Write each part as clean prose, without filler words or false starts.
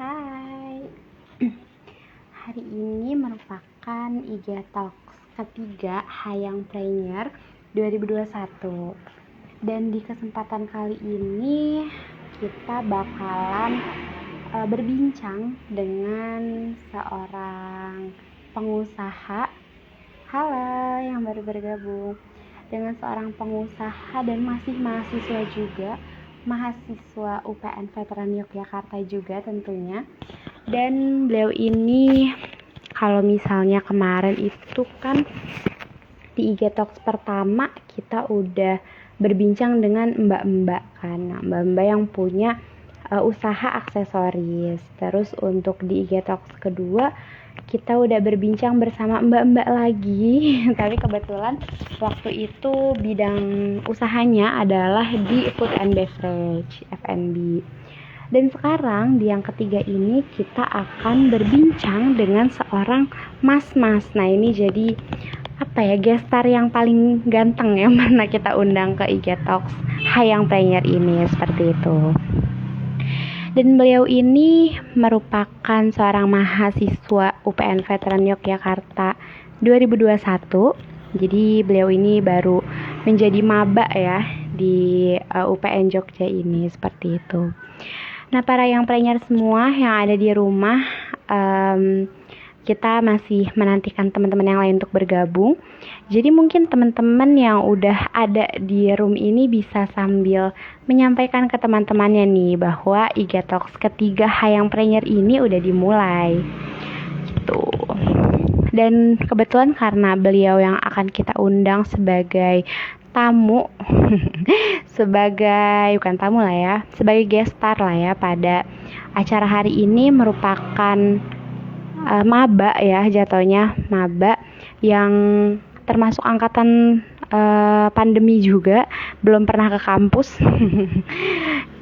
Hai, hari ini merupakan IG Talks ketiga Hayang Preneur 2021. Dan di kesempatan kali ini kita bakalan berbincang dengan seorang pengusaha. Halo yang baru bergabung. Dengan seorang pengusaha dan masih mahasiswa juga, mahasiswa UPN Veteran Yogyakarta juga tentunya. Dan beliau ini kalau misalnya kemarin itu kan di IG Talks pertama kita udah berbincang dengan mbak-mbak kan, mbak-mbak yang punya usaha aksesoris. Terus untuk di IG Talks kedua kita udah berbincang bersama mbak-mbak lagi tapi kebetulan waktu itu bidang usahanya adalah di food and beverage, F&B. Dan sekarang di yang ketiga ini kita akan berbincang dengan seorang mas-mas. Nah ini jadi gestar yang paling ganteng yang pernah kita undang ke IG Talks Hayang Preneur ini, seperti itu. Dan beliau ini merupakan seorang mahasiswa UPN Veteran Yogyakarta 2021. Jadi beliau ini baru menjadi maba ya di UPN Jogja ini, seperti itu. Nah, para yang preneur semua yang ada di rumah, kita masih menantikan teman-teman yang lain untuk bergabung. Jadi mungkin teman-teman yang udah ada di room ini bisa sambil menyampaikan ke teman-temannya nih bahwa IG Talks ketiga Hayang Preneur ini udah dimulai. Gitu. Dan kebetulan karena beliau yang akan kita undang sebagai tamu sebagai gestar lah ya pada acara hari ini, merupakan maba ya, jatuhnya maba yang termasuk angkatan pandemi juga, belum pernah ke kampus.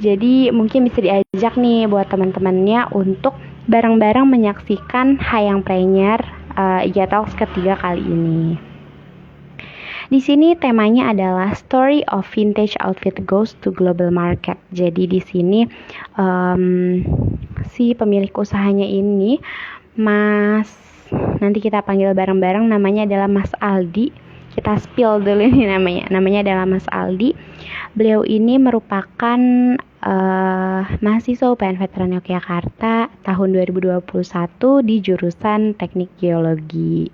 Jadi mungkin bisa diajak nih buat teman-temannya untuk bareng-bareng menyaksikan Hayang Preneur IG Talks ketiga kali ini. Di sini temanya adalah Story of Vintage Outfit Goes to Global Market. Jadi di sini si pemilik usahanya ini, Mas, nanti kita panggil bareng-bareng, namanya adalah Mas Aldi. Kita spill dulu ini namanya adalah Mas Aldi. Beliau ini merupakan mahasiswa UPN Veteran Yogyakarta tahun 2021 di jurusan Teknik Geologi.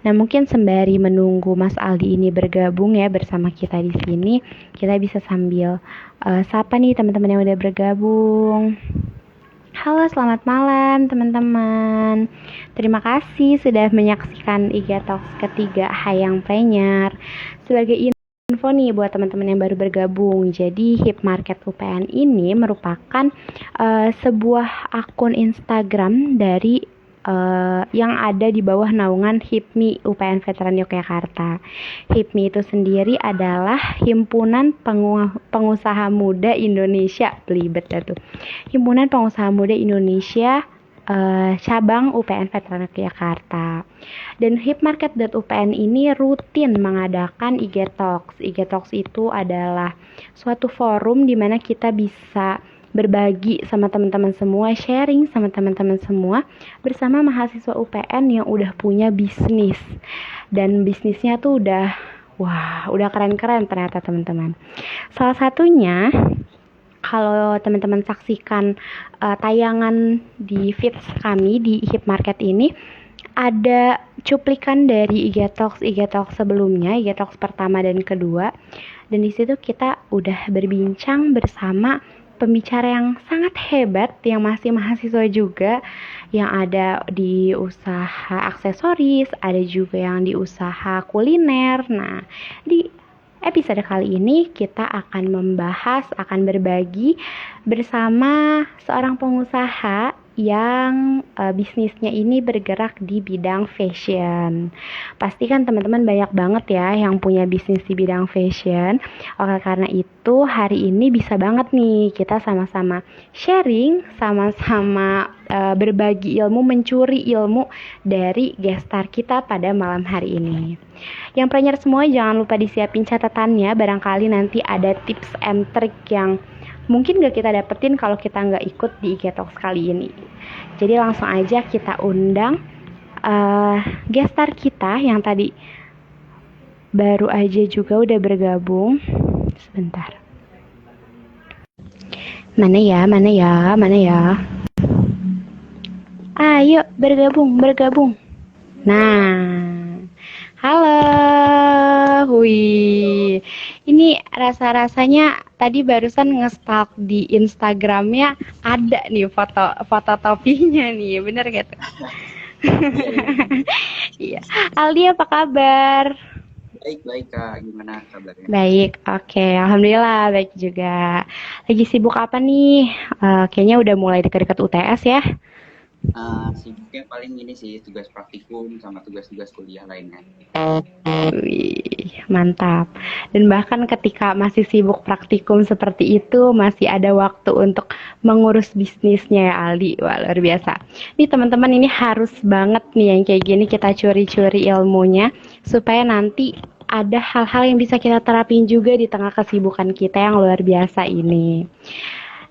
Nah, mungkin sembari menunggu Mas Aldi ini bergabung ya bersama kita di sini, kita bisa sambil sapa nih teman-teman yang udah bergabung. Halo, selamat malam teman-teman. Terima kasih sudah menyaksikan IG Talks ketiga Hayang Preneur. Sebagai info nih buat teman-teman yang baru bergabung, jadi Hip Market UPN ini merupakan sebuah akun Instagram dari yang ada di bawah naungan HIPMI UPN Veteran Yogyakarta. HIPMI itu sendiri adalah Himpunan Pengusaha Muda Indonesia, belibet tuh. Himpunan Pengusaha Muda Indonesia cabang UPN Veteran Yogyakarta. Dan hipmarket.upn ini rutin mengadakan IG Talks. IG Talks itu adalah suatu forum di mana kita bisa berbagi sama teman-teman semua, sharing sama teman-teman semua bersama mahasiswa UPN yang udah punya bisnis. Dan bisnisnya tuh udah keren-keren ternyata teman-teman. Salah satunya, kalau teman-teman saksikan tayangan di feeds kami di Hip Market ini, ada cuplikan dari IG Talks sebelumnya, IG Talks pertama dan kedua. Dan di situ kita udah berbincang bersama pembicara yang sangat hebat, yang masih mahasiswa juga, yang ada di usaha aksesoris, ada juga yang di usaha kuliner. Nah, di episode kali ini kita akan berbagi bersama seorang pengusaha yang bisnisnya ini bergerak di bidang fashion. Pasti kan teman-teman banyak banget ya yang punya bisnis di bidang fashion. Oleh karena itu hari ini bisa banget nih kita sama-sama sharing, sama-sama berbagi ilmu, mencuri ilmu dari gestar kita pada malam hari ini. Yang preneur semua jangan lupa disiapin catatannya, barangkali nanti ada tips and trick yang mungkin gak kita dapetin kalau kita nggak ikut di IG Talks kali ini. Jadi langsung aja kita undang guest star kita yang tadi baru aja juga udah bergabung. Sebentar. Mana ya, mana ya, mana ya. Ayo bergabung. Nah, halo, wih. Ini rasa-rasanya tadi barusan nge-stalk di Instagramnya ada nih foto topinya nih, bener gak tuh? Iya. Aldi apa kabar? Baik, Kak. Gimana kabarnya? Baik, oke. Alhamdulillah baik juga. Lagi sibuk apa nih? Kayaknya udah mulai dekat-dekat UTS ya. Sibuknya paling ini sih, tugas praktikum sama tugas-tugas kuliah lainnya. Wih, mantap. Dan bahkan ketika masih sibuk praktikum seperti itu, masih ada waktu untuk mengurus bisnisnya ya Aldi. Wah, luar biasa. Nih teman-teman, ini harus banget nih yang kayak gini kita curi-curi ilmunya supaya nanti ada hal-hal yang bisa kita terapin juga di tengah kesibukan kita yang luar biasa ini.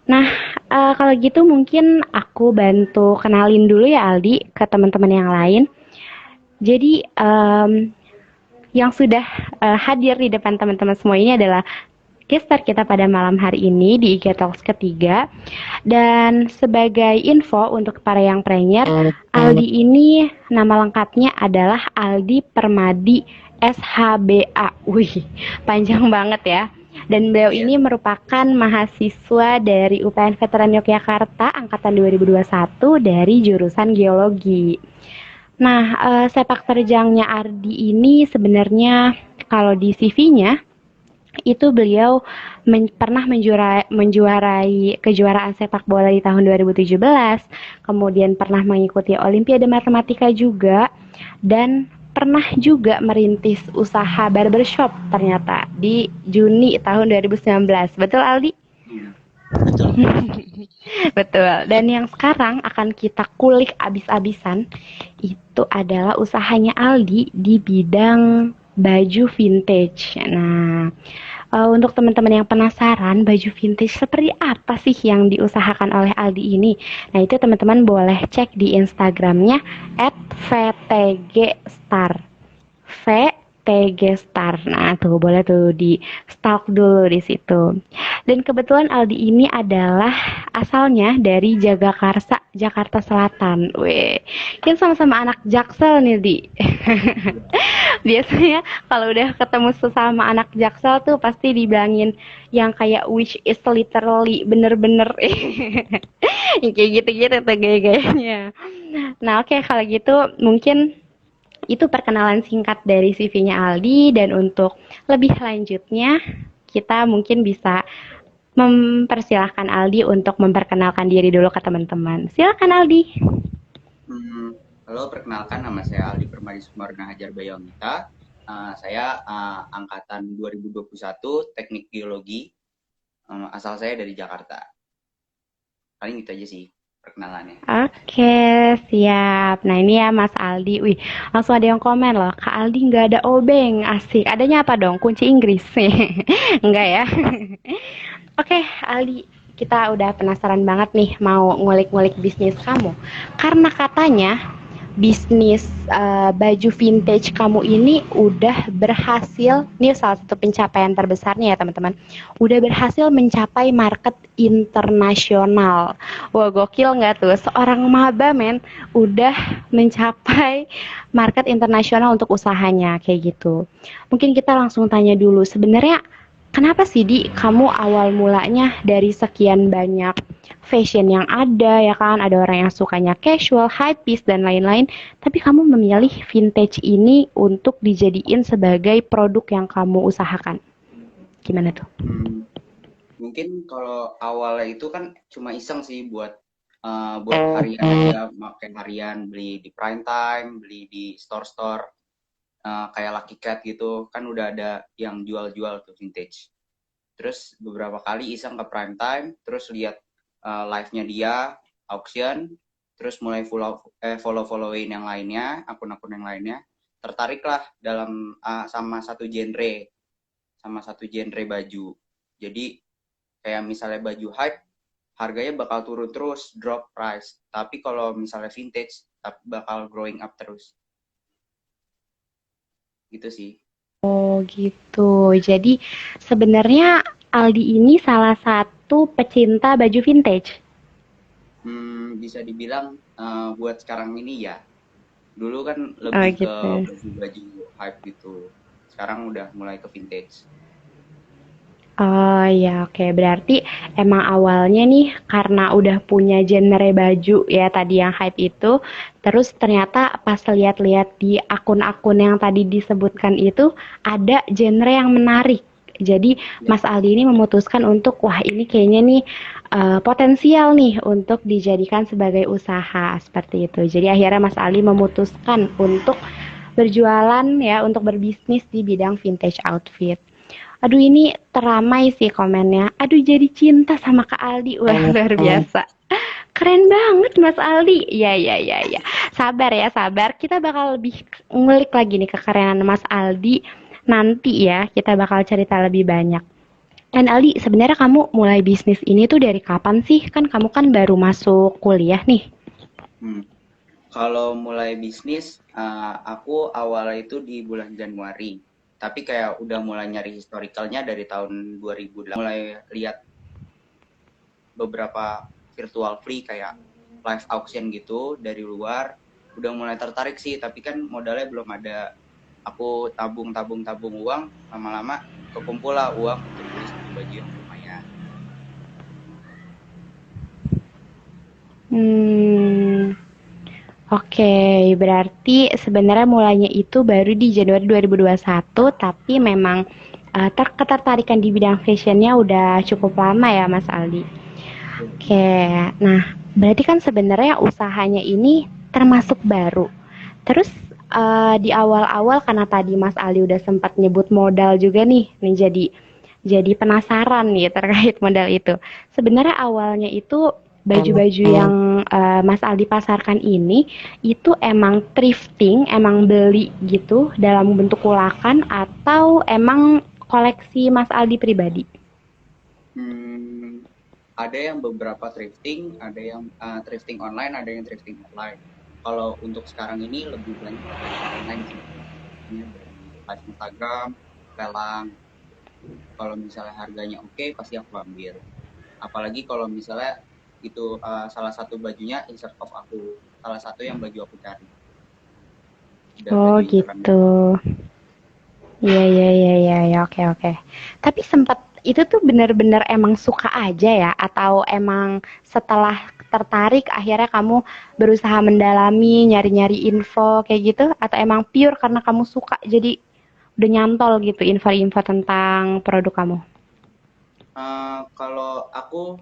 Nah, kalau gitu mungkin aku bantu kenalin dulu ya Aldi ke teman-teman yang lain. Jadi, yang sudah hadir di depan teman-teman semua ini adalah gestar kita pada malam hari ini di IG Talks ketiga. Dan sebagai info untuk para yang premier, Aldi ini nama lengkapnya adalah Aldi Permadi SHBA. Wih, panjang banget ya. Dan beliau Iya. ini merupakan mahasiswa dari UPN Veteran Yogyakarta angkatan 2021 dari jurusan geologi. Nah, sepak terjangnya Ardi ini sebenarnya kalau di CV-nya itu beliau pernah menjuarai kejuaraan sepak bola di tahun 2017, kemudian pernah mengikuti Olimpiade Matematika juga, dan pernah juga merintis usaha barbershop ternyata di Juni tahun 2019. Betul Aldi? Betul. Betul. Dan yang sekarang akan kita kulik abis-abisan itu adalah usahanya Aldi di bidang baju vintage. Nah, untuk teman-teman yang penasaran baju vintage seperti apa sih yang diusahakan oleh Aldi ini? Nah, itu teman-teman boleh cek di Instagramnya @vtgstar. VTG Star. Nah, tuh boleh tuh di stalk dulu di situ. Dan kebetulan Aldi ini adalah asalnya dari Jagakarsa, Jakarta Selatan. Weh, kan sama-sama anak Jaksel nih, Di. Biasanya kalau udah ketemu sesama anak Jaksel tuh pasti dibilangin yang kayak which is literally bener-bener yang kayak gitu-gitu tuh gaya-gayanya. Nah, oke, kalau gitu mungkin itu perkenalan singkat dari CV-nya Aldi, dan untuk lebih lanjutnya kita mungkin bisa mempersilahkan Aldi untuk memperkenalkan diri dulu ke teman-teman. Silakan Aldi. Halo, perkenalkan nama saya Aldi Permadi Sumarna Hajar Bayangita. Saya angkatan 2021 Teknik Geologi. Asal saya dari Jakarta. Paling gitu aja sih perkenalannya. Oke, siap. Nah ini ya Mas Aldi. Wih, langsung ada yang komen loh. Kak Aldi nggak ada obeng, asik. Adanya apa dong? Kunci Inggris. Enggak ya? Oke, Aldi. Kita udah penasaran banget nih mau ngulik-ngulik bisnis kamu. Karena katanya bisnis baju vintage kamu ini udah berhasil, ini salah satu pencapaian terbesarnya ya teman-teman, udah berhasil mencapai market internasional. Wah, gokil nggak tuh, seorang maba men udah mencapai market internasional untuk usahanya kayak gitu. Mungkin kita langsung tanya dulu, sebenarnya kenapa sih Di kamu awal mulanya dari sekian banyak fashion yang ada ya kan, ada orang yang sukanya casual, high piece dan lain-lain, tapi kamu memilih vintage ini untuk dijadiin sebagai produk yang kamu usahakan. Gimana tuh? Mungkin kalau awalnya itu kan cuma iseng sih buat harian aja, makan harian, beli di prime time, beli di store-store kayak Lucky Cat gitu, kan udah ada yang jual-jual tuh vintage. Terus beberapa kali iseng ke prime time, terus lihat live-nya dia, auction, terus mulai follow-followin yang lainnya, akun-akun yang lainnya, tertariklah dalam sama satu genre baju. Jadi Kayak misalnya baju hype, harganya bakal turun terus, drop price. Tapi kalau misalnya vintage, bakal growing up terus. Gitu sih. Oh gitu. Jadi sebenarnya Aldi ini salah satu pecinta baju vintage. Bisa dibilang buat sekarang ini ya. Dulu kan Oh lebih ke gitu. baju-baju hype gitu. Sekarang udah mulai ke vintage. Oh ya, oke. Berarti emang awalnya nih karena udah punya genre baju ya tadi yang hype itu, terus ternyata pas lihat-lihat di akun-akun yang tadi disebutkan itu ada genre yang menarik. Jadi Ya. Mas Aldi ini memutuskan untuk wah ini kayaknya nih potensial nih untuk dijadikan sebagai usaha seperti itu. Jadi akhirnya Mas Aldi memutuskan untuk berjualan ya untuk berbisnis di bidang vintage outfit. Aduh ini teramai sih komennya. Aduh jadi cinta sama Kak Aldi. Wah luar biasa. Keren banget Mas Aldi. Ya ya ya ya. Sabar ya sabar. Kita bakal lebih ngulik lagi nih kekerenan Mas Aldi. Nanti ya kita bakal cerita lebih banyak. Dan Aldi sebenarnya kamu mulai bisnis ini tuh dari kapan sih? Kan kamu kan baru masuk kuliah nih. Hmm. Kalau mulai bisnis, aku awalnya itu di bulan Januari. Tapi kayak udah mulai nyari historicalnya dari tahun 2008. Mulai lihat beberapa virtual free kayak live auction gitu dari luar. Udah mulai tertarik sih, tapi kan modalnya belum ada. Aku tabung uang, lama-lama kekumpul lah uang untuk beli satu baju yang lumayan. Hmm, Oke, berarti sebenarnya mulainya itu baru di Januari 2021, tapi memang ketertarikan di bidang fashionnya udah cukup lama ya, Mas Aldi. Oke, nah berarti kan sebenarnya usahanya ini termasuk baru. Terus di awal-awal karena tadi Mas Aldi udah sempat nyebut modal juga nih jadi penasaran nih terkait modal itu. Sebenarnya awalnya itu baju-baju yang Mas Aldi pasarkan ini itu emang thrifting, emang beli gitu dalam bentuk ulakan atau emang koleksi Mas Aldi pribadi? Hmm, ada yang beberapa thrifting, ada yang thrifting online, ada yang thrifting offline. Kalau untuk sekarang ini lebih banyak thrifting online sih. Ini dari live Instagram, lelang. Kalau misalnya harganya oke, pasti aku ambil. Apalagi kalau misalnya itu salah satu bajunya insert of aku, salah satu yang baju aku cari. Udah Oh baju Instagram. gitu. Iya iya iya iya ya, oke oke. Tapi sempat itu tuh benar-benar emang suka aja ya atau emang setelah tertarik akhirnya kamu berusaha mendalami, nyari-nyari info kayak gitu atau emang pure karena kamu suka jadi udah nyantol gitu info-info tentang produk kamu? Kalau aku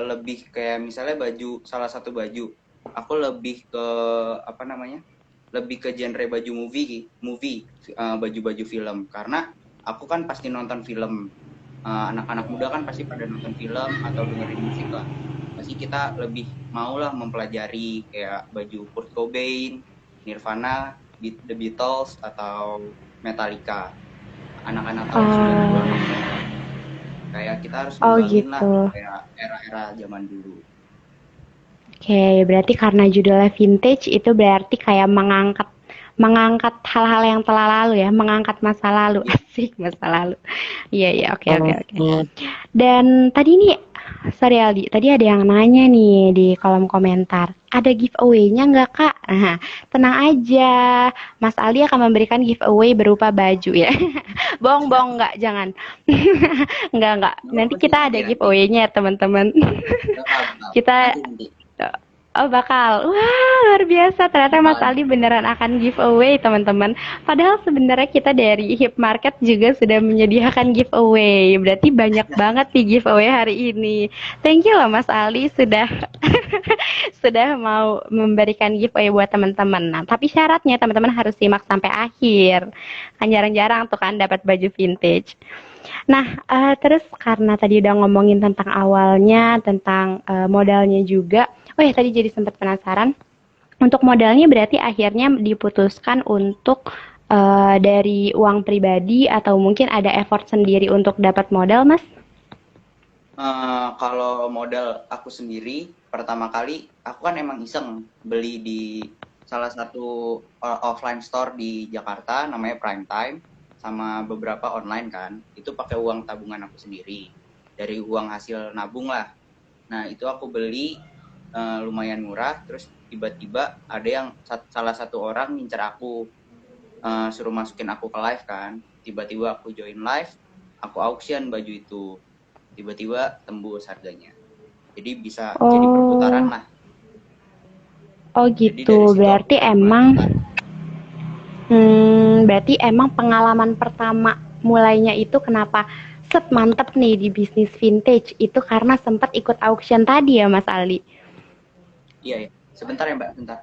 lebih kayak misalnya baju salah satu baju, aku lebih ke apa namanya? Lebih ke genre baju movie, baju-baju film karena aku kan pasti nonton film. Anak-anak muda kan pasti pada nonton film atau dengerin musik lah. Pasti kita lebih mau lah mempelajari kayak baju Kurt Cobain, Nirvana, The Beatles atau Metallica. Anak-anak tahun 90-an lah. Kayak kita harus Oh ngembangin lah gitu. kayak era-era zaman dulu. Oke, berarti karena judulnya vintage itu berarti kayak mengangkat mengangkat hal-hal yang telah lalu ya, mengangkat masa lalu. Iya. Asik masa lalu. Iya iya oke oke oke. Dan tadi nih, sorry Aldi, tadi ada yang nanya nih di kolom komentar. Ada giveaway-nya nggak Kak? Nah, tenang aja, Mas Aldi akan memberikan giveaway berupa baju ya. Bohong bohong nggak, jangan. Nggak. Nggak Nanti apa-apa sih, kita ada nanti. giveaway-nya ya teman-teman. Bakal. Kita Nanti. Oh bakal, wah luar biasa ternyata Mas Bakal. Ali beneran akan giveaway teman-teman. Padahal sebenarnya kita dari Hip Market juga sudah menyediakan giveaway. Berarti banyak banget nih giveaway hari ini. Thank you loh Mas Ali sudah sudah mau memberikan giveaway buat teman-teman. Nah tapi syaratnya teman-teman harus simak sampai akhir. Kan jarang-jarang tuh kan dapat baju vintage. Nah, terus karena tadi udah ngomongin tentang awalnya, tentang modalnya juga. Oh ya, tadi jadi sempat penasaran. Untuk modalnya berarti akhirnya diputuskan untuk dari uang pribadi atau mungkin ada effort sendiri untuk dapat modal, Mas? Kalau modal aku sendiri, pertama kali aku kan emang iseng beli di salah satu offline store di Jakarta namanya Prime Time, sama beberapa online kan. Itu pakai uang tabungan aku sendiri. Dari uang hasil nabung lah. Nah, itu aku beli lumayan murah, terus tiba-tiba ada yang salah satu orang ngincer aku, suruh masukin aku ke live kan. Tiba-tiba aku join live, aku auction baju itu. Tiba-tiba tembus harganya. Jadi bisa jadi perputaran Oh, lah. oh Jadi dari gitu. situ aku Berarti dapat emang, pemasukan. berarti emang pengalaman pertama mulainya itu kenapa set mantep nih di bisnis vintage itu karena sempat ikut auction tadi ya Mas Ali. Iya ya. Sebentar ya Mbak, sebentar.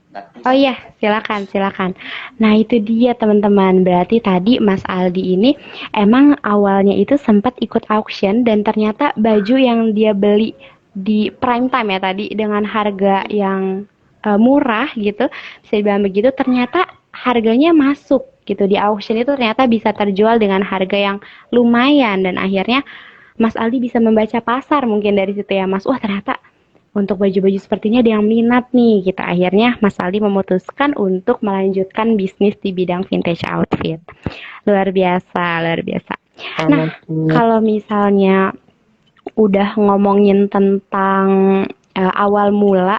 Bentar, Oh bisa. iya, silakan, silakan. Nah, itu dia teman-teman. Berarti tadi Mas Aldi ini emang awalnya itu sempat ikut auction dan ternyata baju yang dia beli di prime time ya tadi dengan harga Iya. yang murah gitu, bisa dibilang begitu, ternyata harganya masuk gitu di auction itu ternyata bisa terjual dengan harga yang lumayan dan akhirnya Mas Aldi bisa membaca pasar mungkin dari situ ya Mas. Wah, ternyata untuk baju-baju sepertinya ada yang minat nih. Kita akhirnya Mas Aldi memutuskan untuk melanjutkan bisnis di bidang vintage outfit. Luar biasa, luar biasa. Nah, kalau misalnya udah ngomongin tentang awal mula,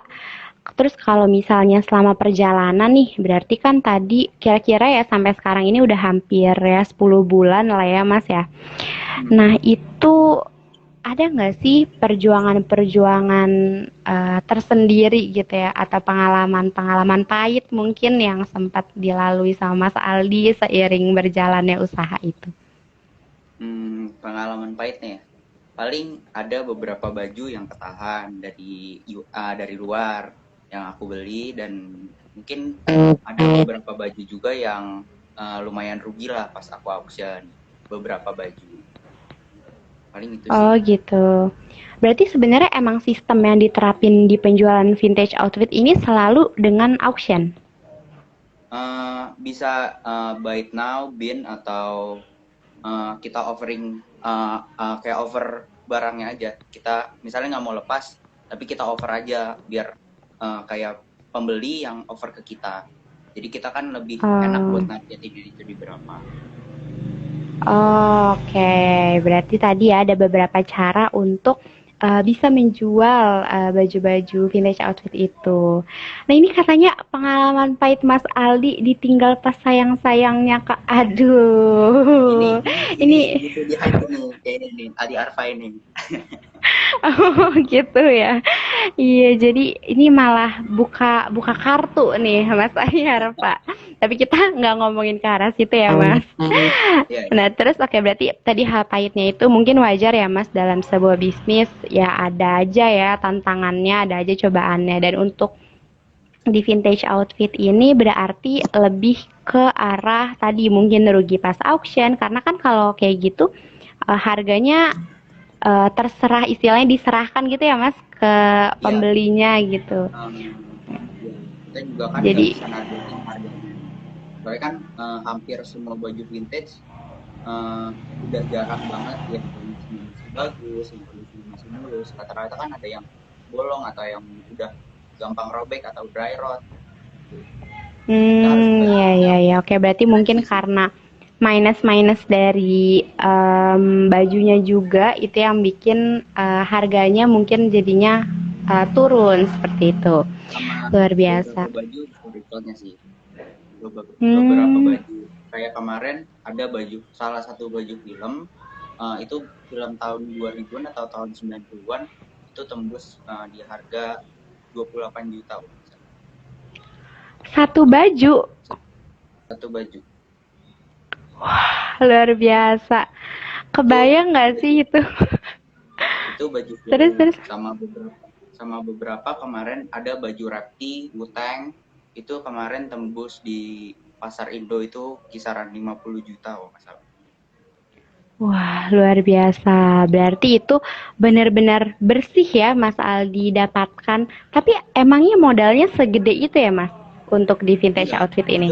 terus kalau misalnya selama perjalanan nih, berarti kan tadi kira-kira ya sampai sekarang ini udah hampir ya 10 bulan lah ya Mas ya. Hmm. Nah, itu ada nggak sih perjuangan-perjuangan tersendiri gitu ya atau pengalaman-pengalaman pahit mungkin yang sempat dilalui sama Mas Aldi seiring berjalannya usaha itu? Pengalaman pahitnya ya. Paling ada beberapa baju yang ketahan dari luar yang aku beli, dan mungkin ada beberapa baju juga yang lumayan rugi lah pas aku auction beberapa baju. Paling itu sih. Oh gitu. Berarti sebenarnya emang sistem yang diterapin di penjualan vintage outfit ini selalu dengan auction. Bisa buy it now, bin, atau kita offering kayak over barangnya aja. Kita misalnya nggak mau lepas, tapi kita offer aja biar kayak pembeli yang offer ke kita. Jadi kita kan lebih enak buat Oh. nanti itu di berapa. Oke, berarti tadi ya ada beberapa cara untuk bisa menjual baju-baju vintage outfit itu. Nah ini katanya pengalaman pahit Mas Aldi ditinggal pas sayang-sayangnya Kak. Ini Aduh, ini ini ini gitu di hype ini kayak ini nih, Adi Arfa ini. oh gitu ya. Iya, jadi ini malah buka buka kartu nih Mas Ahyar Pak. Tapi kita nggak ngomongin ke arah situ ya Mas. Ya, ya. Nah, terus oke berarti tadi hal pahitnya itu mungkin wajar ya Mas dalam sebuah bisnis ya ada aja ya tantangannya, ada aja cobaannya dan untuk di vintage outfit ini berarti lebih ke arah tadi mungkin rugi pas auction karena kan kalau kayak gitu harganya terserah istilahnya diserahkan gitu ya Mas ke Iya, pembelinya gitu. ya. Kita juga kan nggak Jadi bisa nargetin harganya. Soalnya kan hampir semua baju vintage udah jarang banget yang kondisinya masih bagus, yang kondisinya masih mulus. Rata-rata kan ada yang bolong atau yang udah gampang robek atau dry rot. Kita harus ya beli ya yang ya. Oke, berarti mungkin garansi sih. karena minus-minus dari bajunya juga itu yang bikin harganya mungkin jadinya turun seperti itu. Sama Luar beberapa biasa. baju historicalnya sih. Beberapa Hmm, baju. Kayak kemarin ada salah satu baju film, itu film tahun 2000-an atau tahun 90-an, itu tembus di harga 28 juta. satu baju. Satu baju. Luar biasa. Itu Kebayang nggak baju sih itu? itu baju Terus film terus. sama beberapa kemarin ada baju Rapti, Wu-Tang, itu kemarin tembus di pasar Indo itu kisaran 50 juta kalau nggak salah. Wah, luar biasa. Berarti itu benar-benar bersih ya Mas Aldi dapatkan. Tapi emangnya modalnya segede itu ya Mas untuk di vintage Enggak, outfit ini?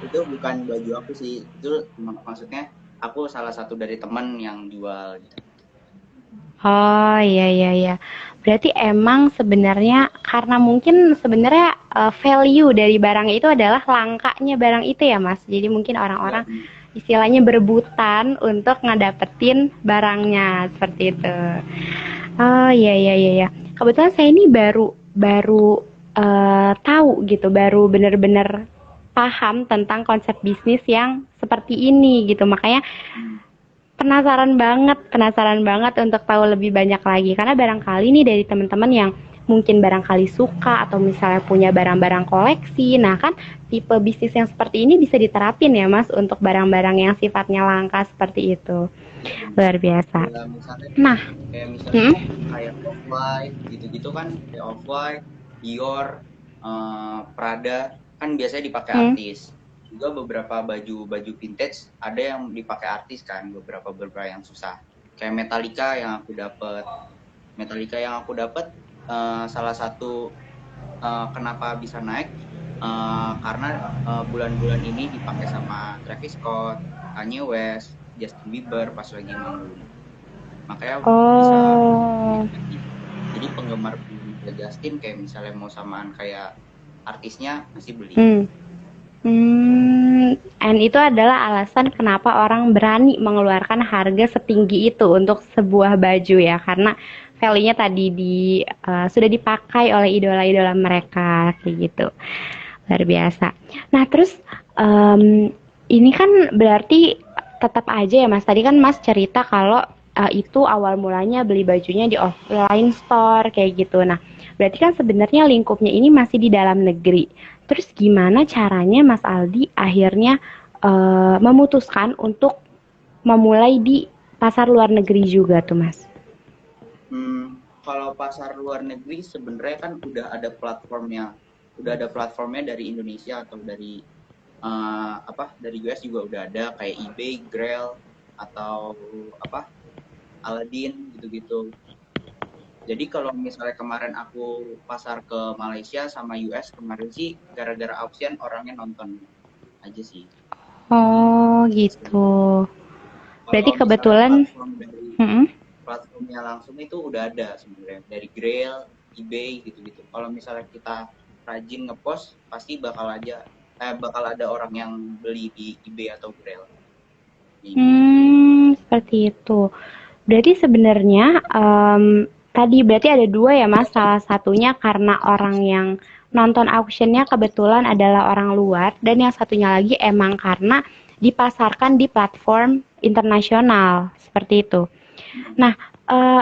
itu bukan baju aku sih. Itu maksudnya aku salah satu dari teman yang jual gitu. Oh, iya iya iya. Berarti emang sebenarnya karena mungkin sebenarnya value dari barang itu adalah langkanya barang itu ya, Mas. Jadi mungkin Ya, orang-orang istilahnya berebutan untuk ngedapetin barangnya seperti itu. Oh, iya iya iya iya. Kebetulan saya ini baru baru tahu gitu, baru bener-bener paham tentang konsep bisnis yang seperti ini gitu. Makanya hmm, penasaran banget untuk tahu lebih banyak lagi karena barangkali nih dari teman-teman yang mungkin barangkali suka atau misalnya punya barang-barang koleksi. Nah, kan tipe bisnis yang seperti ini bisa diterapin ya, Mas, untuk barang-barang yang sifatnya langka seperti itu. ya benar. Luar biasa. Ya misalnya Nah, kayak misalnya hmm, kayak Off-White gitu-gitu kan, kayak Off-White, Dior, Prada kan biasanya dipakai hmm, artis. Juga beberapa baju-baju vintage ada yang dipakai artis kan, beberapa yang susah. Kayak Metallica yang aku dapat salah satu kenapa bisa naik karena bulan-bulan ini dipakai sama Travis Scott, Kanye West, Justin Bieber pas lagi manggung. Makanya bisa oh, jadi penggemar Justin kayak misalnya mau samaan kayak artisnya masih beli. hmm. And itu adalah alasan kenapa orang berani mengeluarkan harga setinggi itu untuk sebuah baju ya, karena value-nya tadi sudah dipakai oleh idola-idola mereka kayak gitu. Luar biasa. Nah, terus em, ini kan berarti tetap aja ya Mas. Tadi kan Mas cerita kalau itu awal mulanya beli bajunya di offline store kayak gitu. Nah, berarti kan sebenarnya lingkupnya ini masih di dalam negeri. Terus gimana caranya Mas Aldi akhirnya memutuskan untuk memulai di pasar luar negeri juga tuh Mas? Kalau pasar luar negeri sebenarnya kan udah ada platformnya dari Indonesia atau dari dari US juga udah ada kayak eBay, Grail atau apa Aladdin gitu-gitu. Jadi kalau misalnya kemarin aku pasar ke Malaysia sama US kemarin sih gara-gara auction orangnya nonton aja sih. Oh gitu. Kalau Berarti misalnya kebetulan, mm-mm. platformnya langsung itu udah ada sebenarnya dari Grail, eBay gitu-gitu. Kalau misalnya kita rajin ngepost pasti bakal ada orang yang beli di eBay atau Grail. Gitu. Seperti itu. Berarti sebenarnya tadi berarti ada dua ya Mas. Salah satunya karena orang yang nonton auctionnya kebetulan adalah orang luar dan yang satunya lagi emang karena dipasarkan di platform internasional seperti itu. Nah,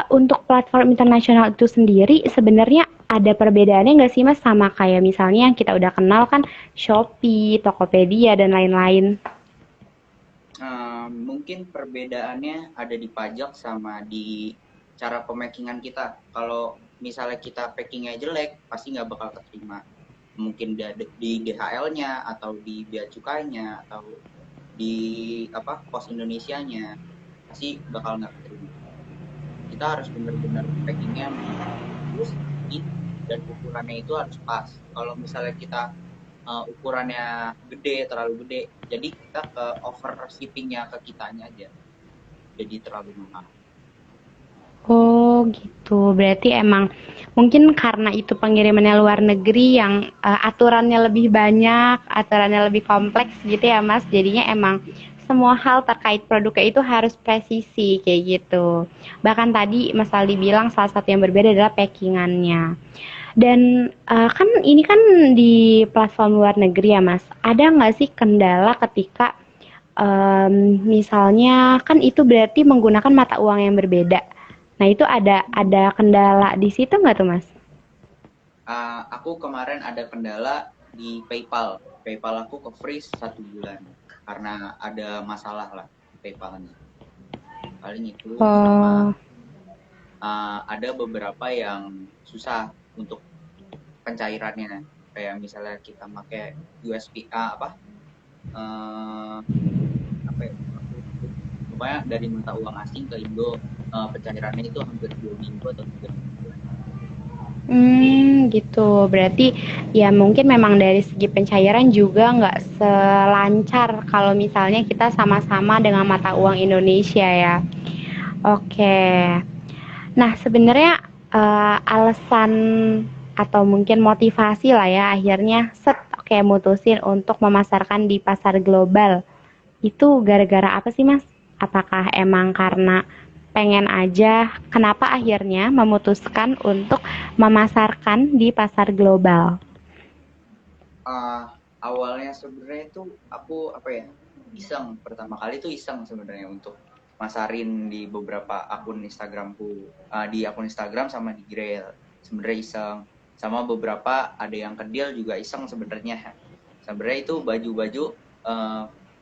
untuk platform internasional itu sendiri sebenarnya ada perbedaannya nggak sih Mas sama kayak misalnya yang kita udah kenal kan Shopee, Tokopedia dan lain-lain? Mungkin perbedaannya ada di pajak sama di cara pemakingan kita. Kalau misalnya kita packingnya jelek, pasti nggak bakal keterima. Mungkin di DHL-nya atau di bea cukainya atau di pos Indonesianya pasti bakal nggak keterima. Kita harus benar-benar packingnya bagus dan ukurannya itu harus pas. Kalau misalnya kita ukurannya terlalu gede, jadi kita ke over shippingnya ke kitanya aja, jadi terlalu mahal. Oh gitu, berarti emang mungkin karena itu pengirimannya luar negeri yang aturannya lebih banyak, aturannya lebih kompleks gitu ya Mas. Jadinya emang semua hal terkait produknya itu harus presisi kayak gitu. Bahkan tadi Mas Aldi bilang salah satu yang berbeda adalah packingannya. Dan kan ini kan di platform luar negeri ya Mas. Ada nggak sih kendala ketika misalnya kan itu berarti menggunakan mata uang yang berbeda. Nah itu ada kendala di situ nggak tuh Mas? Aku kemarin ada kendala di PayPal aku ke freeze 1 bulan karena ada masalah lah PayPalnya, paling itu sama Oh, ada beberapa yang susah untuk pencairannya, kayak misalnya kita pakai USPA uh, apa ya, pokoknya dari mata uang asing ke Indo pencairannya itu hampir 2 minggu atau 3 minggu. gitu. Berarti ya mungkin memang dari segi pencairan juga nggak selancar kalau misalnya kita sama-sama dengan mata uang Indonesia ya. Oke. Nah, sebenarnya alasan atau mungkin motivasi lah ya akhirnya oke mutusin untuk memasarkan di pasar global. Itu gara-gara apa sih, Mas? Apakah emang karena pengen aja? Kenapa akhirnya memutuskan untuk memasarkan di pasar global? uh, Awalnya sebenarnya itu aku apa ya, iseng. Pertama kali tuh iseng sebenarnya untuk masarin di beberapa akun Instagramku, di akun Instagram sama di Grail. Sebenarnya iseng. Sama beberapa ada yang ke deal juga iseng sebenarnya. Sebenarnya itu baju-baju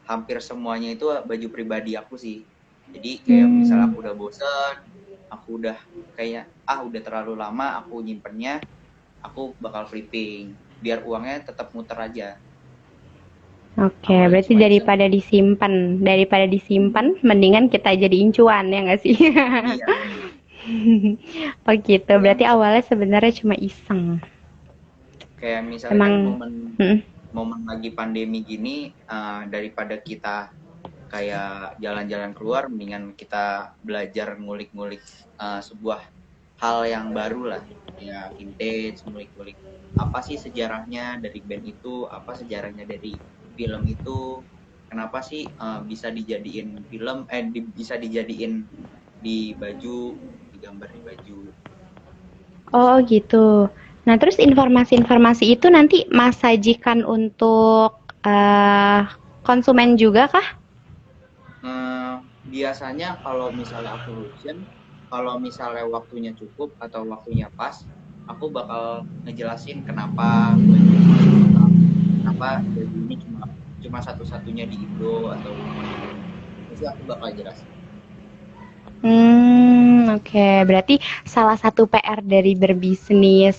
hampir semuanya itu baju pribadi aku sih. Jadi kayak misalnya Hmm, aku udah bosen, aku udah kayak udah terlalu lama aku nyimpennya, aku bakal flipping biar uangnya tetap muter aja. oke, Awalnya berarti cuma iseng. daripada disimpan, mendingan kita jadi incuan ya nggak sih? Iya, Oh gitu, kayak berarti awalnya sebenarnya cuma iseng. misalnya kan Emang, momen mm, momen lagi pandemi gini, daripada kita kayak jalan-jalan keluar, mendingan kita belajar ngulik-ngulik sebuah hal yang baru lah, kayak vintage, ngulik-ngulik apa sih sejarahnya dari band itu, apa sejarahnya dari film itu, kenapa sih bisa dijadiin film, bisa dijadiin di baju, digambar di baju. oh gitu. Nah terus informasi-informasi itu nanti Mas sajikan untuk konsumen juga kah? Eh, Biasanya kalau misalnya aku rutin, kalau misalnya waktunya cukup atau waktunya pas, aku bakal ngejelasin kenapa baju ini cocok, kenapa baju ini cuma cuma satu-satunya di Indo atau pasti aku bakal jelasin. Oke. Berarti salah satu PR dari berbisnis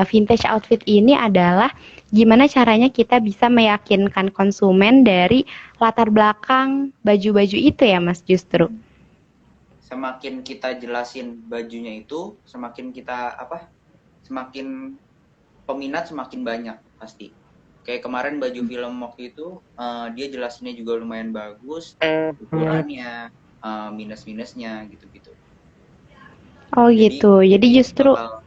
vintage outfit ini adalah gimana caranya kita bisa meyakinkan konsumen dari latar belakang baju-baju itu ya, Mas, justru. Semakin kita jelasin bajunya itu, semakin kita semakin peminat semakin banyak pasti. Kayak kemarin baju film waktu itu, dia jelasinnya juga lumayan bagus, ukurannya, minus-minusnya gitu-gitu. Oh Jadi gitu. Jadi jadi justru bakal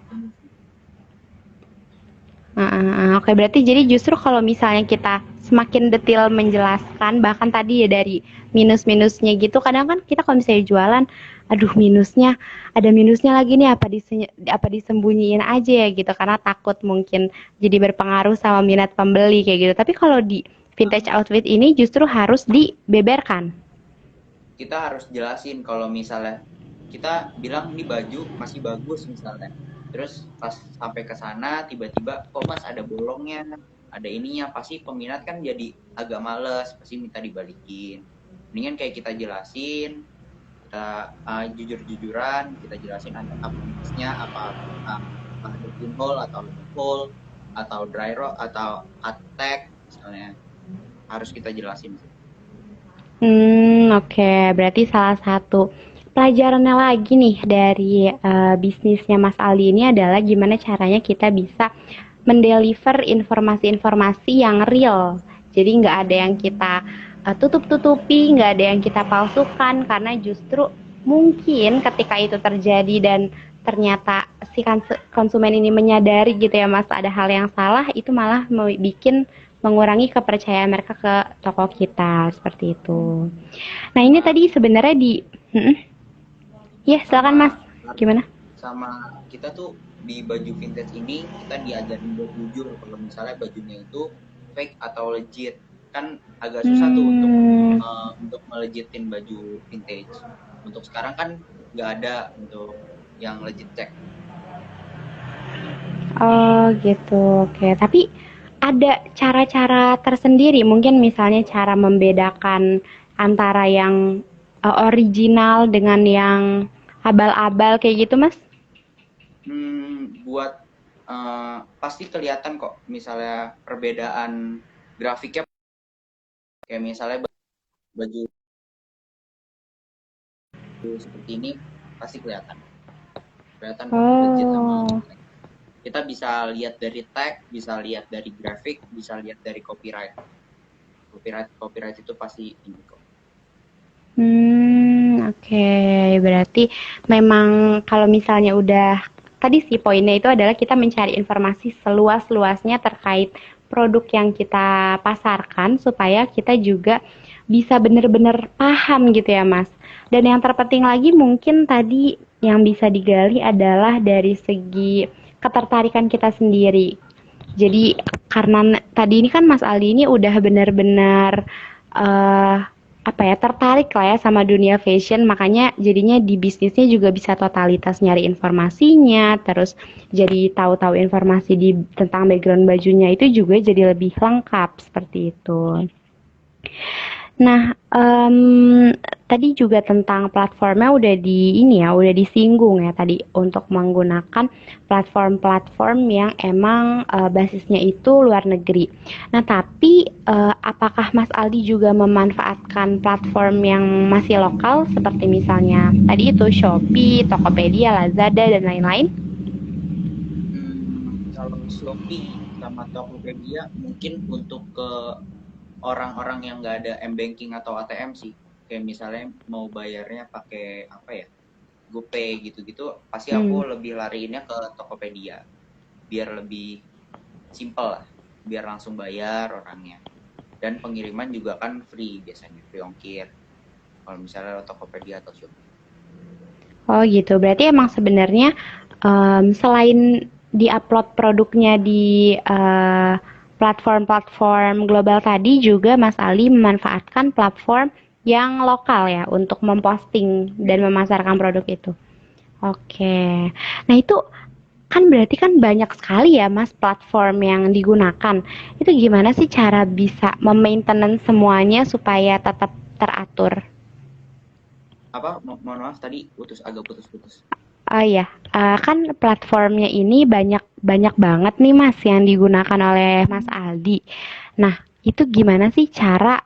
Oke, berarti jadi justru kalau misalnya kita semakin detail menjelaskan, bahkan tadi ya dari minus-minusnya gitu, kadang kan kita kalau misalnya jualan, aduh minusnya, ada minusnya lagi nih, apa disembunyiin aja ya gitu, karena takut mungkin jadi berpengaruh sama minat pembeli kayak gitu. Tapi kalau di vintage outfit ini justru harus dibeberkan. kita harus jelasin kalau misalnya kita bilang ini baju masih bagus misalnya. Terus pas sampai ke sana tiba-tiba kok Mas ada bolongnya, ada ininya, pasti peminat kan jadi agak males, pasti minta dibalikin. Mendingan kayak kita jelasin, kita jujur-jujuran, kita jelasin apa minusnya, apa ada pinhole atau hole atau dry rot atau attack misalnya, harus kita jelasin sih. Oke. Berarti salah satu pelajarannya lagi nih dari bisnisnya Mas Aldi ini adalah gimana caranya kita bisa mendeliver informasi-informasi yang real. Jadi nggak ada yang kita tutup-tutupi, nggak ada yang kita palsukan, karena justru mungkin ketika itu terjadi dan ternyata si konsumen ini menyadari gitu ya Mas ada hal yang salah, itu malah bikin mengurangi kepercayaan mereka ke toko kita seperti itu. Nah ini Sama tadi sebenarnya di, ya silakan Mas, sama gimana? sama kita tuh di baju vintage ini kita diajarin buat jujur kalau misalnya bajunya itu fake atau legit, kan agak susah tuh Hmm, untuk melegitin baju vintage. Untuk sekarang kan nggak ada untuk yang legit check. oh gitu, oke. Tapi ada cara-cara tersendiri, mungkin misalnya cara membedakan antara yang original dengan yang abal-abal kayak gitu Mas? Buat pasti kelihatan kok misalnya perbedaan grafiknya, kayak misalnya baju seperti ini pasti kelihatan kelihatan kok legit sama Oh, kita bisa lihat dari tag, bisa lihat dari grafik, bisa lihat dari copyright. Copyright itu pasti ini kok. Oke, berarti memang kalau misalnya udah tadi sih poinnya itu adalah kita mencari informasi seluas-luasnya terkait produk yang kita pasarkan supaya kita juga bisa benar-benar paham gitu ya, Mas. Dan yang terpenting lagi mungkin tadi yang bisa digali adalah dari segi ketertarikan kita sendiri. Jadi karena tadi ini kan Mas Aldi ini udah benar-benar eh apa ya tertarik lah ya sama dunia fashion, makanya jadinya di bisnisnya juga bisa totalitas nyari informasinya, terus jadi tahu-tahu informasi di tentang background bajunya itu juga jadi lebih lengkap seperti itu. Nah, tadi juga tentang platformnya udah di ini ya, udah disinggung ya tadi untuk menggunakan platform-platform yang emang basisnya itu luar negeri. Nah, tapi apakah Mas Aldi juga memanfaatkan platform yang masih lokal seperti misalnya tadi itu Shopee, Tokopedia, Lazada dan lain-lain? Kalau Shopee sama Tokopedia mungkin untuk ke orang-orang yang nggak ada m-banking atau ATM sih. Kayak misalnya mau bayarnya pakai apa ya, GoPay gitu-gitu, pasti aku lebih lariinnya ke Tokopedia. Biar lebih simple lah, biar langsung bayar orangnya. Dan pengiriman juga kan free biasanya, free ongkir. Kalau misalnya Tokopedia atau Shopee. Oh gitu, berarti emang sebenarnya selain di-upload produknya di platform-platform global tadi juga Mas Ali memanfaatkan platform yang lokal ya untuk memposting dan memasarkan produk itu. Oke, nah itu kan berarti kan banyak sekali ya Mas platform yang digunakan. Itu gimana sih cara bisa memaintenance semuanya supaya tetap teratur? Apa? Mohon maaf tadi agak putus-putus. Oh iya, kan platformnya ini banyak banyak banget nih Mas yang digunakan oleh Mas Aldi. Nah, itu gimana sih cara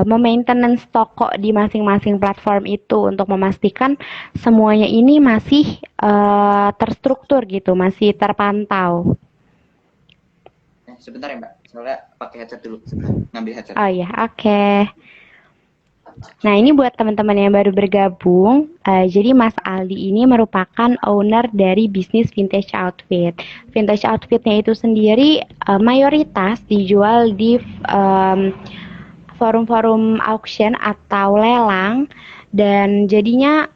memaintenance toko di masing-masing platform itu untuk memastikan semuanya ini masih terstruktur gitu, masih terpantau. Sebentar ya Mbak, soalnya pakai headset dulu. Sebentar, ngambil headset. Oh iya, oke. Nah, ini buat teman-teman yang baru bergabung, jadi Mas Aldi ini merupakan owner dari bisnis Vintage Outfit. Vintage Outfitnya itu sendiri mayoritas dijual di forum-forum auction atau lelang, dan jadinya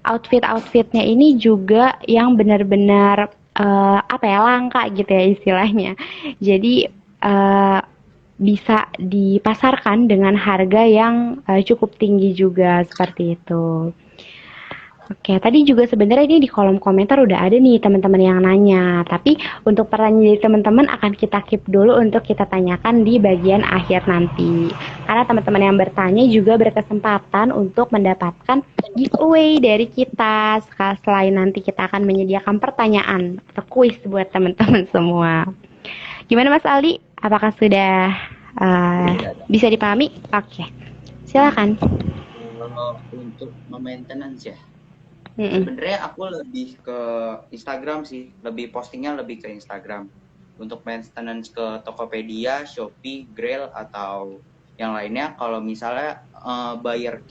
outfit-outfitnya ini juga yang benar-benar apa ya langka gitu ya istilahnya. Jadi uh, bisa dipasarkan dengan harga yang cukup tinggi juga seperti itu. Oke, tadi juga sebenarnya ini di kolom komentar udah ada nih teman-teman yang nanya. Tapi untuk pertanyaan dari teman-teman akan kita keep dulu untuk kita tanyakan di bagian akhir nanti. Karena teman-teman yang bertanya juga berkesempatan untuk mendapatkan giveaway dari kita. Selain nanti kita akan menyediakan pertanyaan atau kuis buat teman-teman semua. Gimana Mas Aldi? Apakah sudah bisa dipahami? Oke, silakan. Kalau untuk maintenance ya, sebenarnya aku lebih ke Instagram sih, lebih postingnya lebih ke Instagram. Untuk maintenance ke Tokopedia, Shopee, Grail atau yang lainnya, kalau misalnya buyer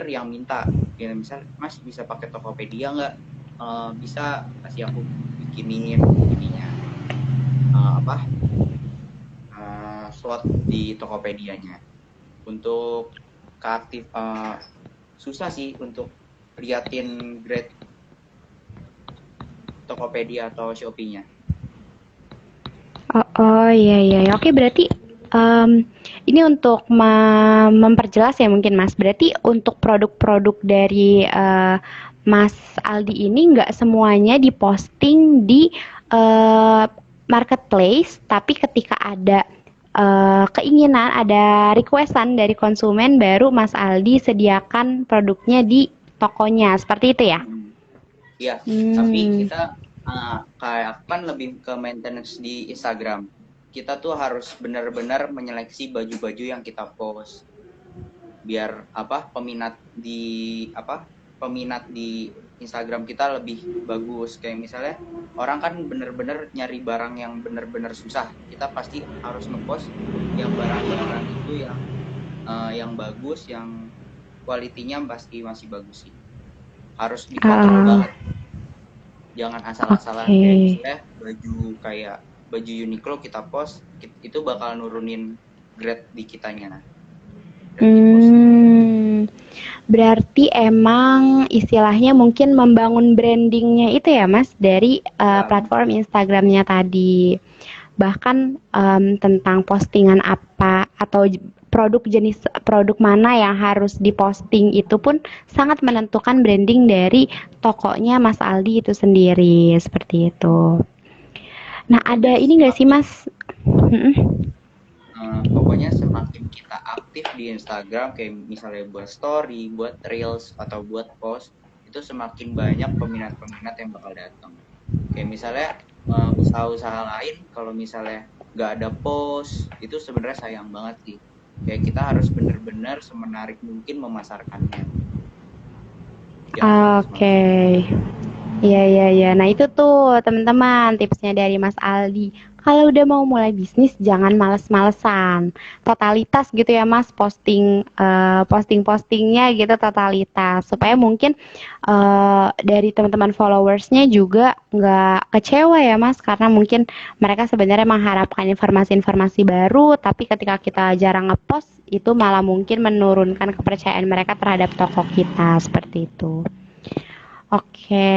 yang minta, ya misal Mas bisa pakai Tokopedia nggak? Bisa, kasih aku bikinin ininya slot di Tokopedia-nya. Untuk keaktif susah sih untuk liatin grade Tokopedia atau Shopee-nya. Oh iya iya. Oke berarti ini untuk memperjelas ya mungkin Mas. Berarti untuk produk-produk dari Mas Aldi ini nggak semuanya diposting di marketplace, tapi ketika ada keinginan, ada requestan dari konsumen, baru Mas Aldi sediakan produknya di tokonya, seperti itu ya? Iya, tapi kita kayak kan lebih ke maintenance di Instagram. Kita tuh harus benar-benar menyeleksi baju-baju yang kita post. Biar peminat di Instagram kita lebih bagus. Kayak misalnya orang kan bener-bener nyari barang yang bener-bener susah, kita pasti harus ngepost yang barang-barang itu yang bagus, yang kualitinya pasti masih bagus sih. Harus dikontrol Ah, banget. Jangan asal-asalan kayak oke. misalnya baju Uniqlo kita post, itu bakal nurunin grade di kitanya dari posnya. Hmm, berarti emang istilahnya mungkin membangun brandingnya itu ya Mas dari Ya, platform Instagramnya tadi. Bahkan tentang postingan apa atau produk jenis produk mana yang harus diposting itu pun sangat menentukan branding dari tokonya Mas Aldi itu sendiri seperti itu. Nah pokoknya ada ini nggak sih semakin Mas? Mm-mm. pokoknya semakin kita aktif di Instagram kayak misalnya buat story, buat reels atau buat post, itu semakin banyak peminat-peminat yang bakal datang. Kayak misalnya usaha-usaha lain kalau misalnya nggak ada post itu sebenarnya sayang banget sih. Kayak kita harus benar-benar semenarik mungkin memasarkannya. Jangan Oke. males-malesan. Iya, iya, iya. Nah, itu tuh teman-teman tipsnya dari Mas Aldi. Kalau udah mau mulai bisnis, jangan males-malesan. Totalitas gitu ya Mas, posting-postingnya gitu totalitas. Supaya mungkin dari teman-teman followersnya juga nggak kecewa ya Mas, karena mungkin mereka sebenarnya mengharapkan informasi-informasi baru, tapi ketika kita jarang ngepost, itu malah mungkin menurunkan kepercayaan mereka terhadap toko kita, seperti itu. Oke.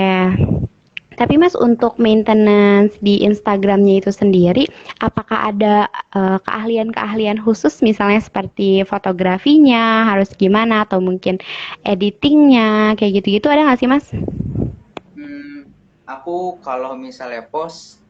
Tapi Mas untuk maintenance di Instagramnya itu sendiri, apakah ada keahlian-keahlian khusus misalnya seperti fotografinya harus gimana atau mungkin editingnya kayak gitu-gitu ada nggak sih Mas? Hmm, aku kalau misalnya post,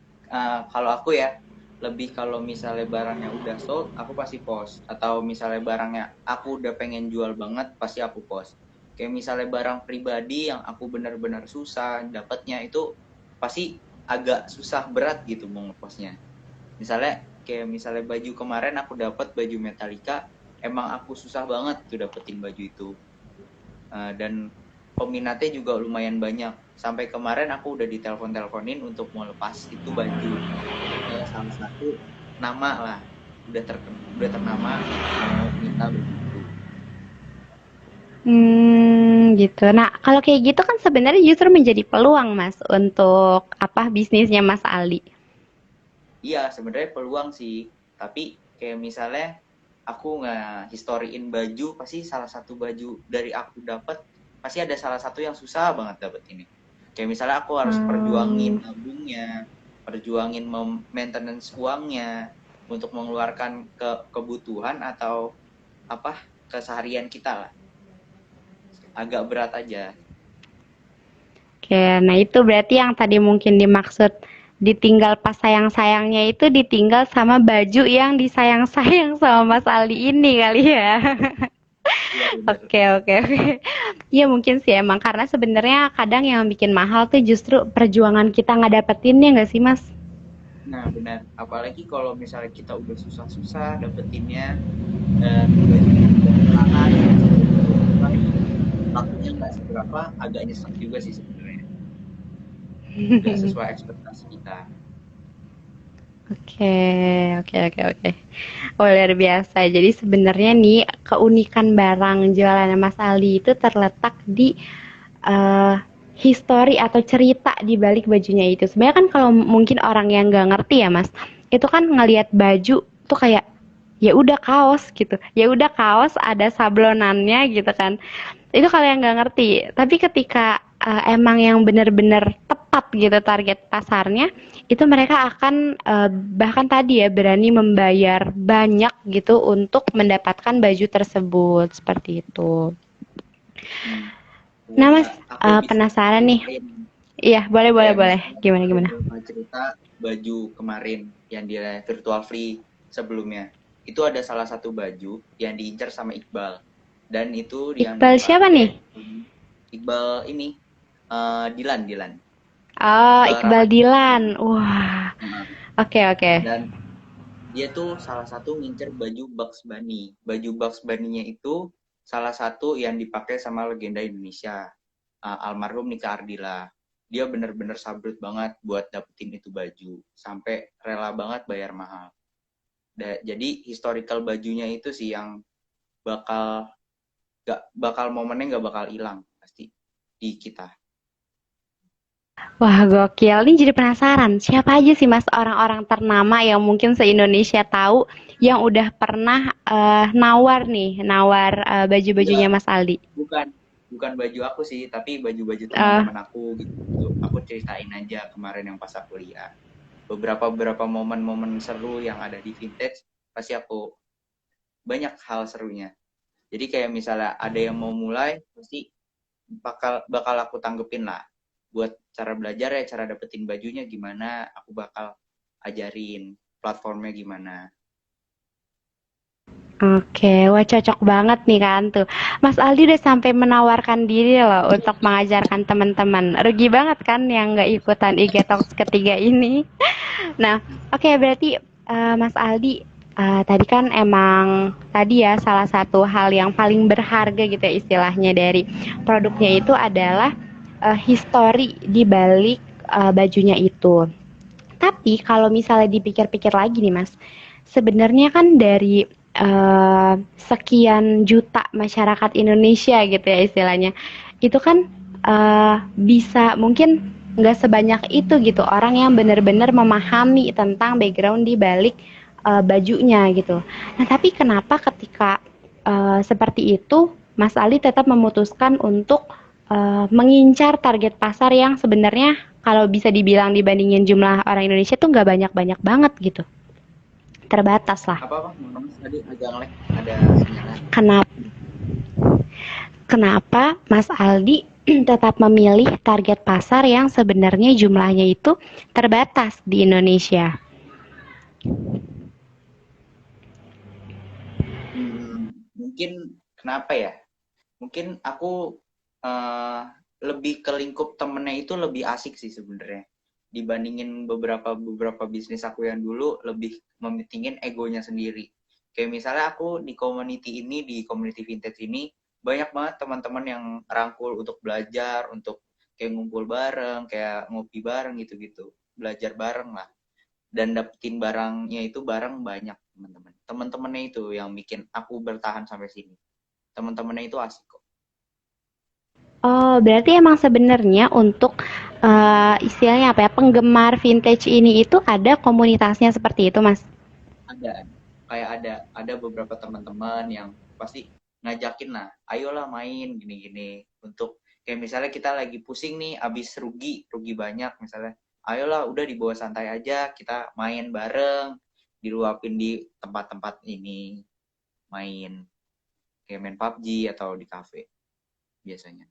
kalau aku ya lebih kalau misalnya barangnya udah sold, aku pasti post. Atau misalnya barangnya aku udah pengen jual banget, pasti aku post. Kayak misalnya barang pribadi yang aku benar-benar susah dapatnya itu pasti agak susah berat gitu mau ngepostnya. Misalnya kayak misalnya baju kemarin aku dapat baju Metallica, emang aku susah banget tuh dapetin baju itu. Dan peminatnya juga lumayan banyak. Sampai kemarin aku udah ditelepon-teleponin untuk mau lepas itu baju ke salah satu nama lah, udah ternama mau minta baju itu. Gitu. Nah, kalau kayak gitu kan sebenarnya justru menjadi peluang Mas untuk apa bisnisnya Mas Aldi. Iya sebenarnya peluang sih, tapi kayak misalnya aku nggak historiin baju, pasti salah satu baju dari aku dapat pasti ada salah satu yang susah banget dapet ini. Kayak misalnya aku harus perjuangin Hmm. nabungnya, perjuangin maintenance uangnya untuk mengeluarkan kebutuhan atau apa keseharian kita lah. Agak berat aja. Oke, nah itu berarti yang tadi mungkin dimaksud ditinggal pas sayang-sayangnya itu ditinggal sama baju yang disayang-sayang sama Mas Aldi ini kali ya. Iya bener. Oke, oke, oke. Iya mungkin sih emang karena sebenarnya kadang yang bikin mahal tuh justru perjuangan kita nggak dapetinnya nggak sih Mas? Nah benar. Apalagi kalau misalnya kita udah susah-susah dapetinnya dan bajunya juga kekurangan nggak sesuai kebutuhan, lakunya nggak seberapa, agak nyesek juga sih sebenarnya. Nggak sesuai ekspektasi kita. Oke, oke, oke, oke. Oh, luar biasa. Jadi sebenarnya nih keunikan barang jualan Mas Aldi itu terletak di eh history atau cerita di balik bajunya itu. Sebenarnya kan kalau mungkin orang yang nggak ngerti ya Mas, itu kan ngelihat baju tuh kayak ya udah kaos gitu, ya udah kaos ada sablonannya gitu kan. Itu kalau yang nggak ngerti. Tapi ketika emang yang benar-benar tepat gitu target pasarnya, itu mereka akan bahkan tadi ya berani membayar banyak gitu untuk mendapatkan baju tersebut seperti itu. Hmm. Nah Mas, Aku bisa penasaran nih. ceritain Iya, boleh, boleh, kayak boleh. misalnya Gimana, ada gimana? beberapa cerita baju kemarin yang dia virtual free sebelumnya. Itu ada salah satu baju yang diincar sama Iqbal dan itu yang Iqbal siapa nih? dipakai Iqbal ini Dilan Dilan Oh, Iqbal Iqbal Ramadhan. Dilan. Wah, Nah, oke, oke. dan dia tuh salah satu ngincer baju Bugs Bunny. Baju Bugs Bunny-nya itu salah satu yang dipakai sama legenda Indonesia, almarhum Nika Ardila. Dia bener-bener sabrut banget buat dapetin itu baju, sampai rela banget bayar mahal. Jadi historical bajunya itu sih yang bakal momennya nggak bakal hilang pasti di kita. Wah, gokil. Ini jadi penasaran, siapa aja sih Mas orang-orang ternama yang mungkin se-Indonesia tahu yang udah pernah nawar baju-bajunya Enggak, Mas Aldi? bukan bukan baju aku sih, tapi baju-baju Eh, teman-teman aku gitu. Aku ceritain aja kemarin yang pas aku lihat. Beberapa momen-momen seru yang ada di vintage pasti aku banyak hal serunya. Jadi kayak misalnya ada yang mau mulai pasti bakal aku tanggepin lah. Buat cara belajar ya, cara dapetin bajunya gimana, aku bakal ajarin platformnya gimana. Oke, wah cocok banget nih kan tuh. Mas Aldi udah sampai menawarkan diri loh untuk mengajarkan teman-teman. Rugi banget kan yang nggak ikutan IG Talks ketiga ini. Nah, oke berarti Mas Aldi tadi kan emang tadi ya salah satu hal yang paling berharga gitu ya istilahnya dari produknya itu adalah history di balik bajunya itu. Tapi kalau misalnya dipikir-pikir lagi nih Mas, sebenarnya kan dari sekian juta masyarakat Indonesia gitu ya istilahnya, itu kan bisa mungkin nggak sebanyak itu gitu orang yang benar-benar memahami tentang background di balik bajunya gitu. Nah tapi kenapa ketika seperti itu Mas Ali tetap memutuskan untuk mengincar target pasar yang sebenarnya kalau bisa dibilang dibandingin jumlah orang Indonesia tuh nggak banyak-banyak banget gitu. Terbatas lah. Apa Mas tadi agak ngelag, ada sinyalnya. Kenapa, kenapa Mas Aldi tetap memilih target pasar yang sebenarnya jumlahnya itu terbatas di Indonesia? Mungkin kenapa ya? Mungkin aku uh, lebih ke lingkup temennya itu lebih asik sih sebenarnya dibandingin beberapa beberapa bisnis aku yang dulu lebih mementingin egonya sendiri. Kayak misalnya aku di community ini, di community vintage ini banyak banget teman-teman yang rangkul untuk belajar, untuk kayak ngumpul bareng, kayak ngopi bareng gitu-gitu, belajar bareng lah, dan dapetin barangnya itu bareng banyak teman-teman. Teman-temannya itu yang bikin aku bertahan sampai sini. Teman-temannya itu asik kok. Oh, berarti emang sebenarnya untuk istilahnya apa ya, penggemar vintage ini itu ada komunitasnya seperti itu, Mas? Ada kayak ada beberapa teman-teman yang pasti ngajakin lah, ayolah main gini-gini, untuk kayak misalnya kita lagi pusing nih abis rugi rugi banyak misalnya, ayolah udah dibawa santai aja, kita main bareng, diluapin di tempat-tempat ini, main kayak main PUBG atau di cafe biasanya.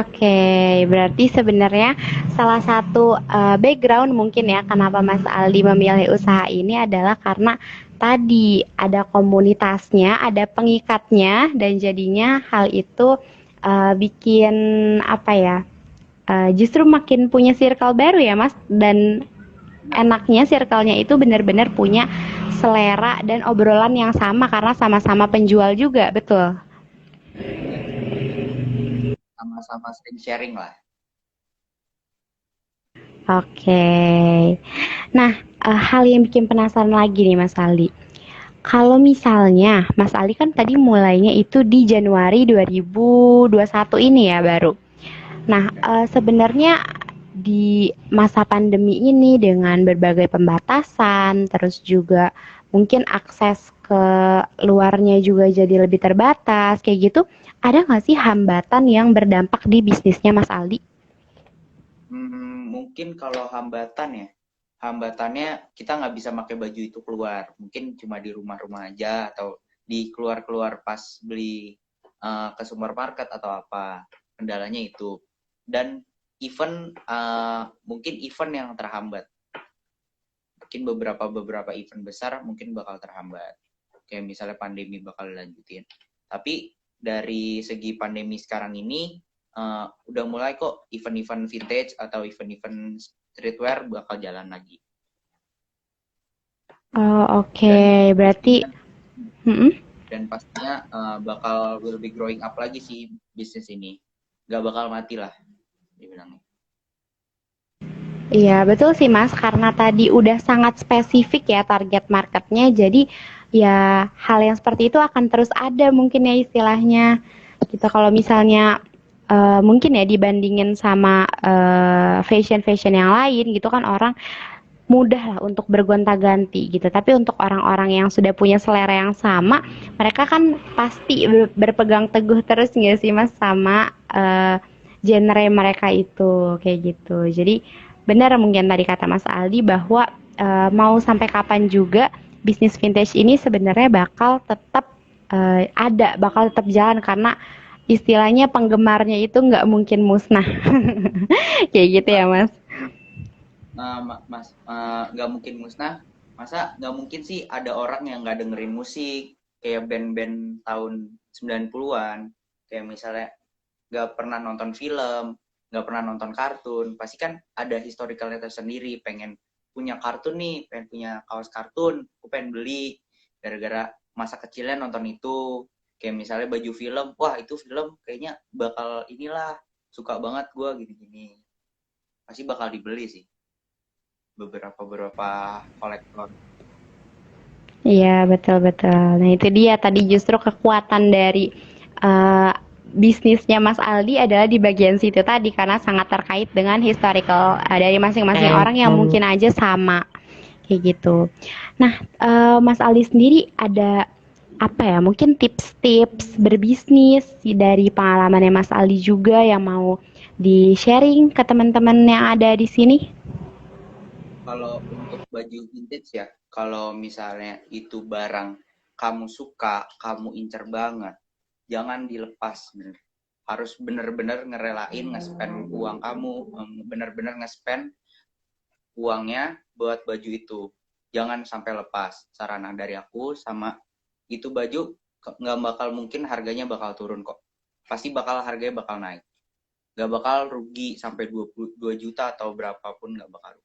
Oke, berarti sebenarnya salah satu background mungkin ya kenapa Mas Aldi memilih usaha ini adalah karena tadi ada komunitasnya, ada pengikatnya dan jadinya hal itu bikin apa ya? Justru makin punya circle baru ya Mas dan Nah, enaknya circle-nya itu benar-benar punya selera dan obrolan yang sama karena sama-sama penjual juga, betul. iya, sama-sama sering sharing lah. Oke. Nah, hal yang bikin penasaran lagi nih Mas Ali. Kalau misalnya Mas Ali kan tadi mulainya itu di Januari 2021 ini ya baru. Nah, sebenarnya di masa pandemi ini dengan berbagai pembatasan, terus juga mungkin akses ke luarnya juga jadi lebih terbatas, kayak gitu, ada nggak sih hambatan yang berdampak di bisnisnya Mas Aldi? Mungkin kalau hambatannya kita nggak bisa pakai baju itu keluar. Mungkin cuma di rumah-rumah aja atau di keluar-keluar pas beli ke supermarket atau apa. Kendalanya itu. Dan event mungkin event yang terhambat. Mungkin beberapa event besar mungkin bakal terhambat. Kayak misalnya pandemi bakal dilanjutin. Tapi dari segi pandemi sekarang ini udah mulai kok event-event vintage atau event-event streetwear bakal jalan lagi. Oh, oke. Dan Berarti, pastinya mm-mm. bakal will be growing up lagi sih bisnis ini. Gak bakal mati lah dibilangnya. Iya, betul sih Mas, karena tadi udah sangat spesifik ya target marketnya, jadi ya hal yang seperti itu akan terus ada mungkin ya istilahnya. Gitu kalau misalnya mungkin ya dibandingin sama fashion-fashion yang lain gitu kan orang mudah lah untuk bergonta-ganti gitu. Tapi untuk orang-orang yang sudah punya selera yang sama, mereka kan pasti berpegang teguh terus nggak sih Mas sama genre mereka itu kayak gitu. Jadi benar mungkin tadi kata Mas Aldi bahwa mau sampai kapan juga bisnis vintage ini sebenarnya bakal tetap ada, bakal tetap jalan karena istilahnya penggemarnya itu nggak mungkin musnah. Kayak gitu ya Mas. Mas, nggak mungkin musnah. Masa nggak mungkin sih ada orang yang nggak dengerin musik kayak band-band tahun 90-an, kayak misalnya nggak pernah nonton film, nggak pernah nonton kartun, pasti kan ada historicalnya tersendiri, pengen punya kartun nih, pengen punya kaos kartun, aku pengen beli gara-gara masa kecilnya nonton itu, kayak misalnya baju film, wah itu film kayaknya bakal inilah, suka banget gue gini-gini, pasti bakal dibeli sih beberapa kolektor. Iya, betul-betul. Nah, itu dia tadi justru kekuatan dari eh, bisnisnya Mas Aldi adalah di bagian situ tadi karena sangat terkait dengan historical dari masing-masing orang yang mungkin aja sama kayak gitu. Nah, Mas Aldi sendiri ada apa ya? Mungkin tips-tips berbisnis dari pengalamannya Mas Aldi juga yang mau di-sharing ke teman-teman yang ada di sini? Kalau untuk baju vintage ya, kalau misalnya itu barang kamu suka, kamu incer banget, jangan dilepas, bener. Harus bener-bener ngerelain nge-spend uang kamu, bener-bener nge-spend uangnya buat baju itu. Jangan sampai lepas. Sarana dari aku sama itu baju nggak bakal mungkin harganya bakal turun kok. Pasti bakal harganya bakal naik. Nggak bakal rugi sampai 22 juta atau berapapun nggak bakal rugi.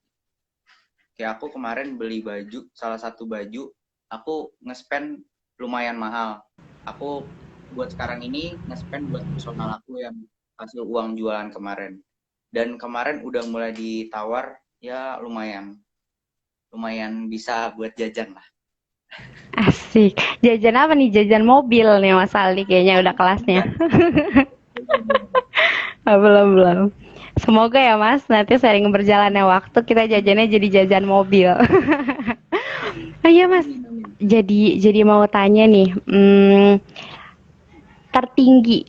Kayak aku kemarin beli baju, salah satu baju, aku nge-spend lumayan mahal. Aku buat sekarang ini nge-spend buat personal aku yang hasil uang jualan kemarin. Dan kemarin udah mulai ditawar, ya lumayan. Lumayan bisa buat jajan lah. Asik. Jajan apa nih? Jajan mobil nih Mas Aldi kayaknya udah kelasnya. Enggak, belum, belum. Oh, belum, belum. Semoga ya Mas, nanti sering berjalannya waktu kita jajannya jadi jajan mobil. Oh iya Mas, Amin, amin. jadi mau tanya nih, tertinggi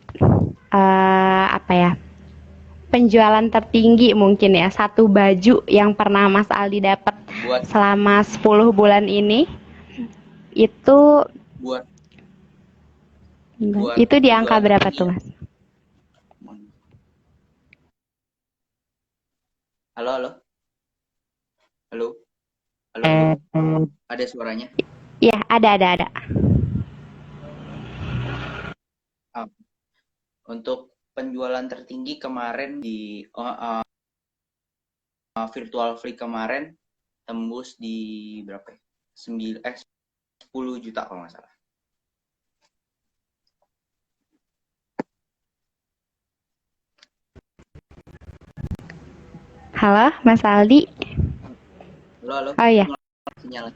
apa ya? Penjualan tertinggi mungkin ya satu baju yang pernah Mas Aldi dapat Buat selama 10 bulan ini itu buat buat itu di angka penjualan berapa tertinggi tuh ya. Mas? Halo, halo, halo, halo, halo. Ada suaranya? Iya, ada. Ah, untuk penjualan tertinggi kemarin di virtual free kemarin tembus di berapa ya? 10 juta kalau nggak salah. Halo, Mas Aldi. Halo, halo. Oh iya, Sinyal.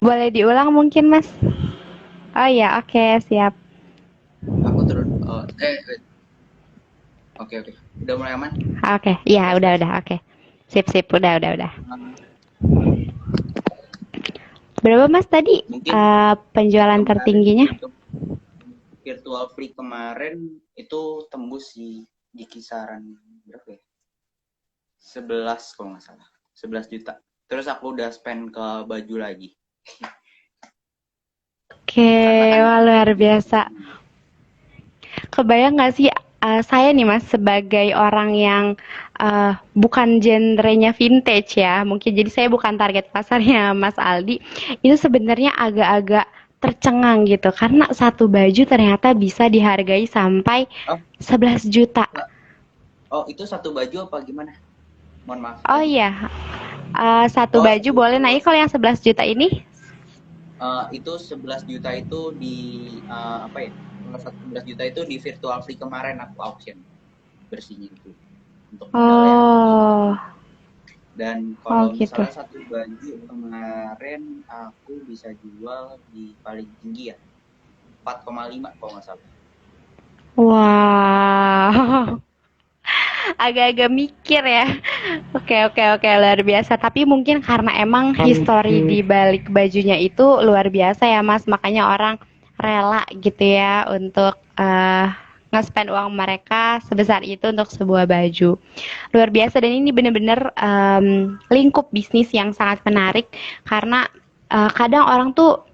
boleh diulang mungkin Mas? Oh iya, oke, siap. Aku turun. Oh, oke, oke. Udah mulai aman? Oke, iya Tes, tes. udah, oke. Sip, udah. Nah, Berapa Mas tadi mungkin penjualan kemarin tertingginya? untuk virtual free kemarin itu tembus di kisaran berapa ya? 11 kalau nggak salah. 11 juta. Terus aku udah spend ke baju lagi. Oke, Karena kan wah luar biasa. Kebayang nggak sih saya nih Mas sebagai orang yang bukan genrenya vintage ya, mungkin jadi saya bukan target pasarnya Mas Aldi. Itu sebenarnya agak-agak tercengang gitu karena satu baju ternyata bisa dihargai sampai oh, 11 juta. oh itu satu baju apa gimana? Mohon maaf Oh tadi. iya, satu Oh, baju boleh. Nah, ini kalau yang 11 juta ini, itu 11 juta itu di apa ya? Kalau 11 juta itu di virtual free kemarin aku auction bersihnya itu untuk modalnya oh, gitu. Dan Oh kalau gitu. misalnya satu baju kemarin aku bisa jual di paling tinggi ya 4,5 kalau nggak salah. Wow, agak-agak mikir ya. Oke, oke, oke, luar biasa. Tapi mungkin karena emang histori di balik bajunya itu luar biasa ya, Mas. Makanya orang rela gitu ya untuk nge-spend uang mereka sebesar itu untuk sebuah baju. Luar biasa dan ini bener-bener lingkup bisnis yang sangat menarik karena kadang orang tuh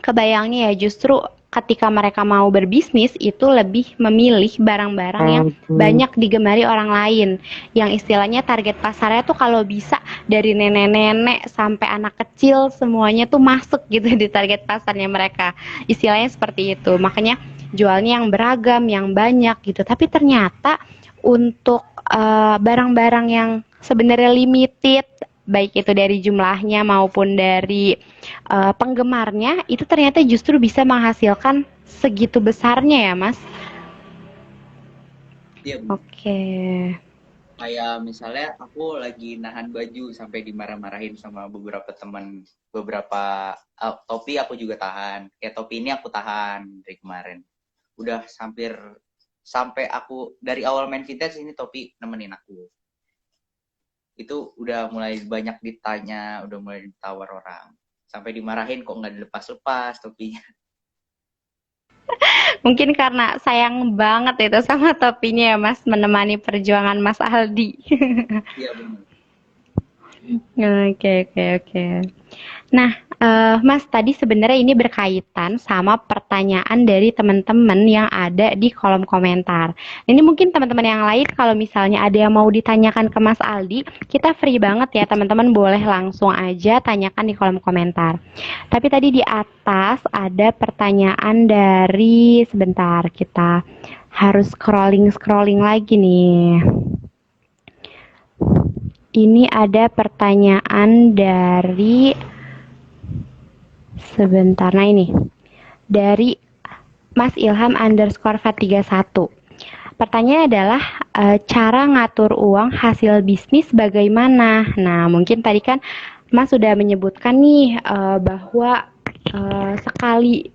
kebayangnya ya justru ketika mereka mau berbisnis itu lebih memilih barang-barang yang banyak digemari orang lain yang istilahnya target pasarnya tuh kalau bisa dari nenek-nenek sampai anak kecil semuanya tuh masuk gitu di target pasarnya mereka, istilahnya seperti itu, makanya jualnya yang beragam yang banyak gitu. Tapi ternyata untuk barang-barang yang sebenarnya limited baik itu dari jumlahnya maupun dari penggemarnya itu ternyata justru bisa menghasilkan segitu besarnya ya Mas. Iya benar. Oke. Kayak misalnya aku lagi nahan baju sampai dimarah-marahin sama beberapa teman, beberapa topi aku juga tahan. Kayak topi ini aku tahan dari kemarin. Udah hampir sampai aku dari awal main vintage ini topi nemenin aku. Itu udah mulai banyak ditanya, udah mulai ditawar orang. Sampai dimarahin kok nggak dilepas-lepas topinya. Mungkin karena sayang banget itu sama topinya ya Mas menemani perjuangan Mas Aldi. Iya benar. Oke, oke, oke. Nah, Mas, tadi sebenarnya ini berkaitan sama pertanyaan dari teman-teman yang ada di kolom komentar. Ini mungkin teman-teman yang lain kalau misalnya ada yang mau ditanyakan ke Mas Aldi, kita free banget ya teman-teman, boleh langsung aja tanyakan di kolom komentar. Tapi tadi di atas ada pertanyaan dari, sebentar, kita harus scrolling-scrolling lagi nih. Ini ada pertanyaan dari, sebentar, nah ini dari Mas Ilham underscore Fat31. Pertanyaannya adalah cara ngatur uang hasil bisnis bagaimana? Nah, mungkin tadi kan Mas sudah menyebutkan nih bahwa sekali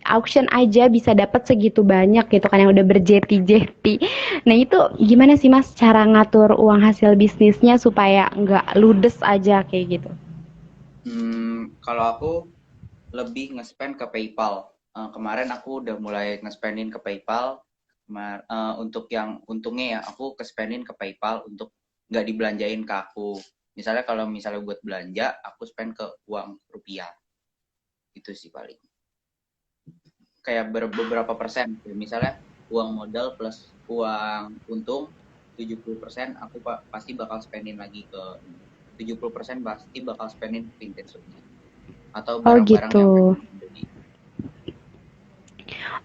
auction aja bisa dapat segitu banyak gitu kan yang udah berjeti-jeti. Nah itu gimana sih Mas cara ngatur uang hasil bisnisnya supaya nggak ludes aja kayak gitu? Kalau aku lebih nge-spend ke PayPal. Kemarin aku udah mulai nge-spendin ke PayPal. Untuk yang untungnya ya, aku ke-spendin ke PayPal untuk nggak dibelanjain ke aku. Misalnya kalau misalnya buat belanja, aku spend ke uang rupiah. Itu sih paling. Kayak beberapa persen. Misalnya uang modal plus uang untung, 70% aku pasti bakal spendin lagi ke 70% pasti bakal spendin vintage atau Oh barang-barang gitu. yang pengen beli.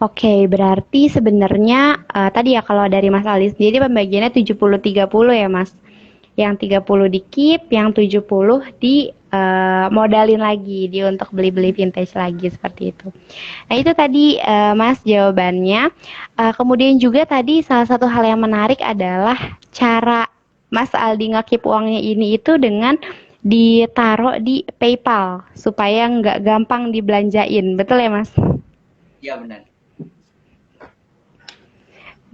Oke, berarti sebenarnya tadi ya kalau dari Mas Ali sendiri pembagiannya 70-30 ya Mas. Yang 30 di keep, yang 70 di modalin lagi di untuk beli-beli vintage lagi seperti itu. Nah, itu tadi Mas jawabannya. Kemudian juga tadi salah satu hal yang menarik adalah cara Mas Aldi ngakip uangnya ini itu dengan ditaruh di PayPal supaya nggak gampang dibelanjain. Betul ya Mas? Iya benar.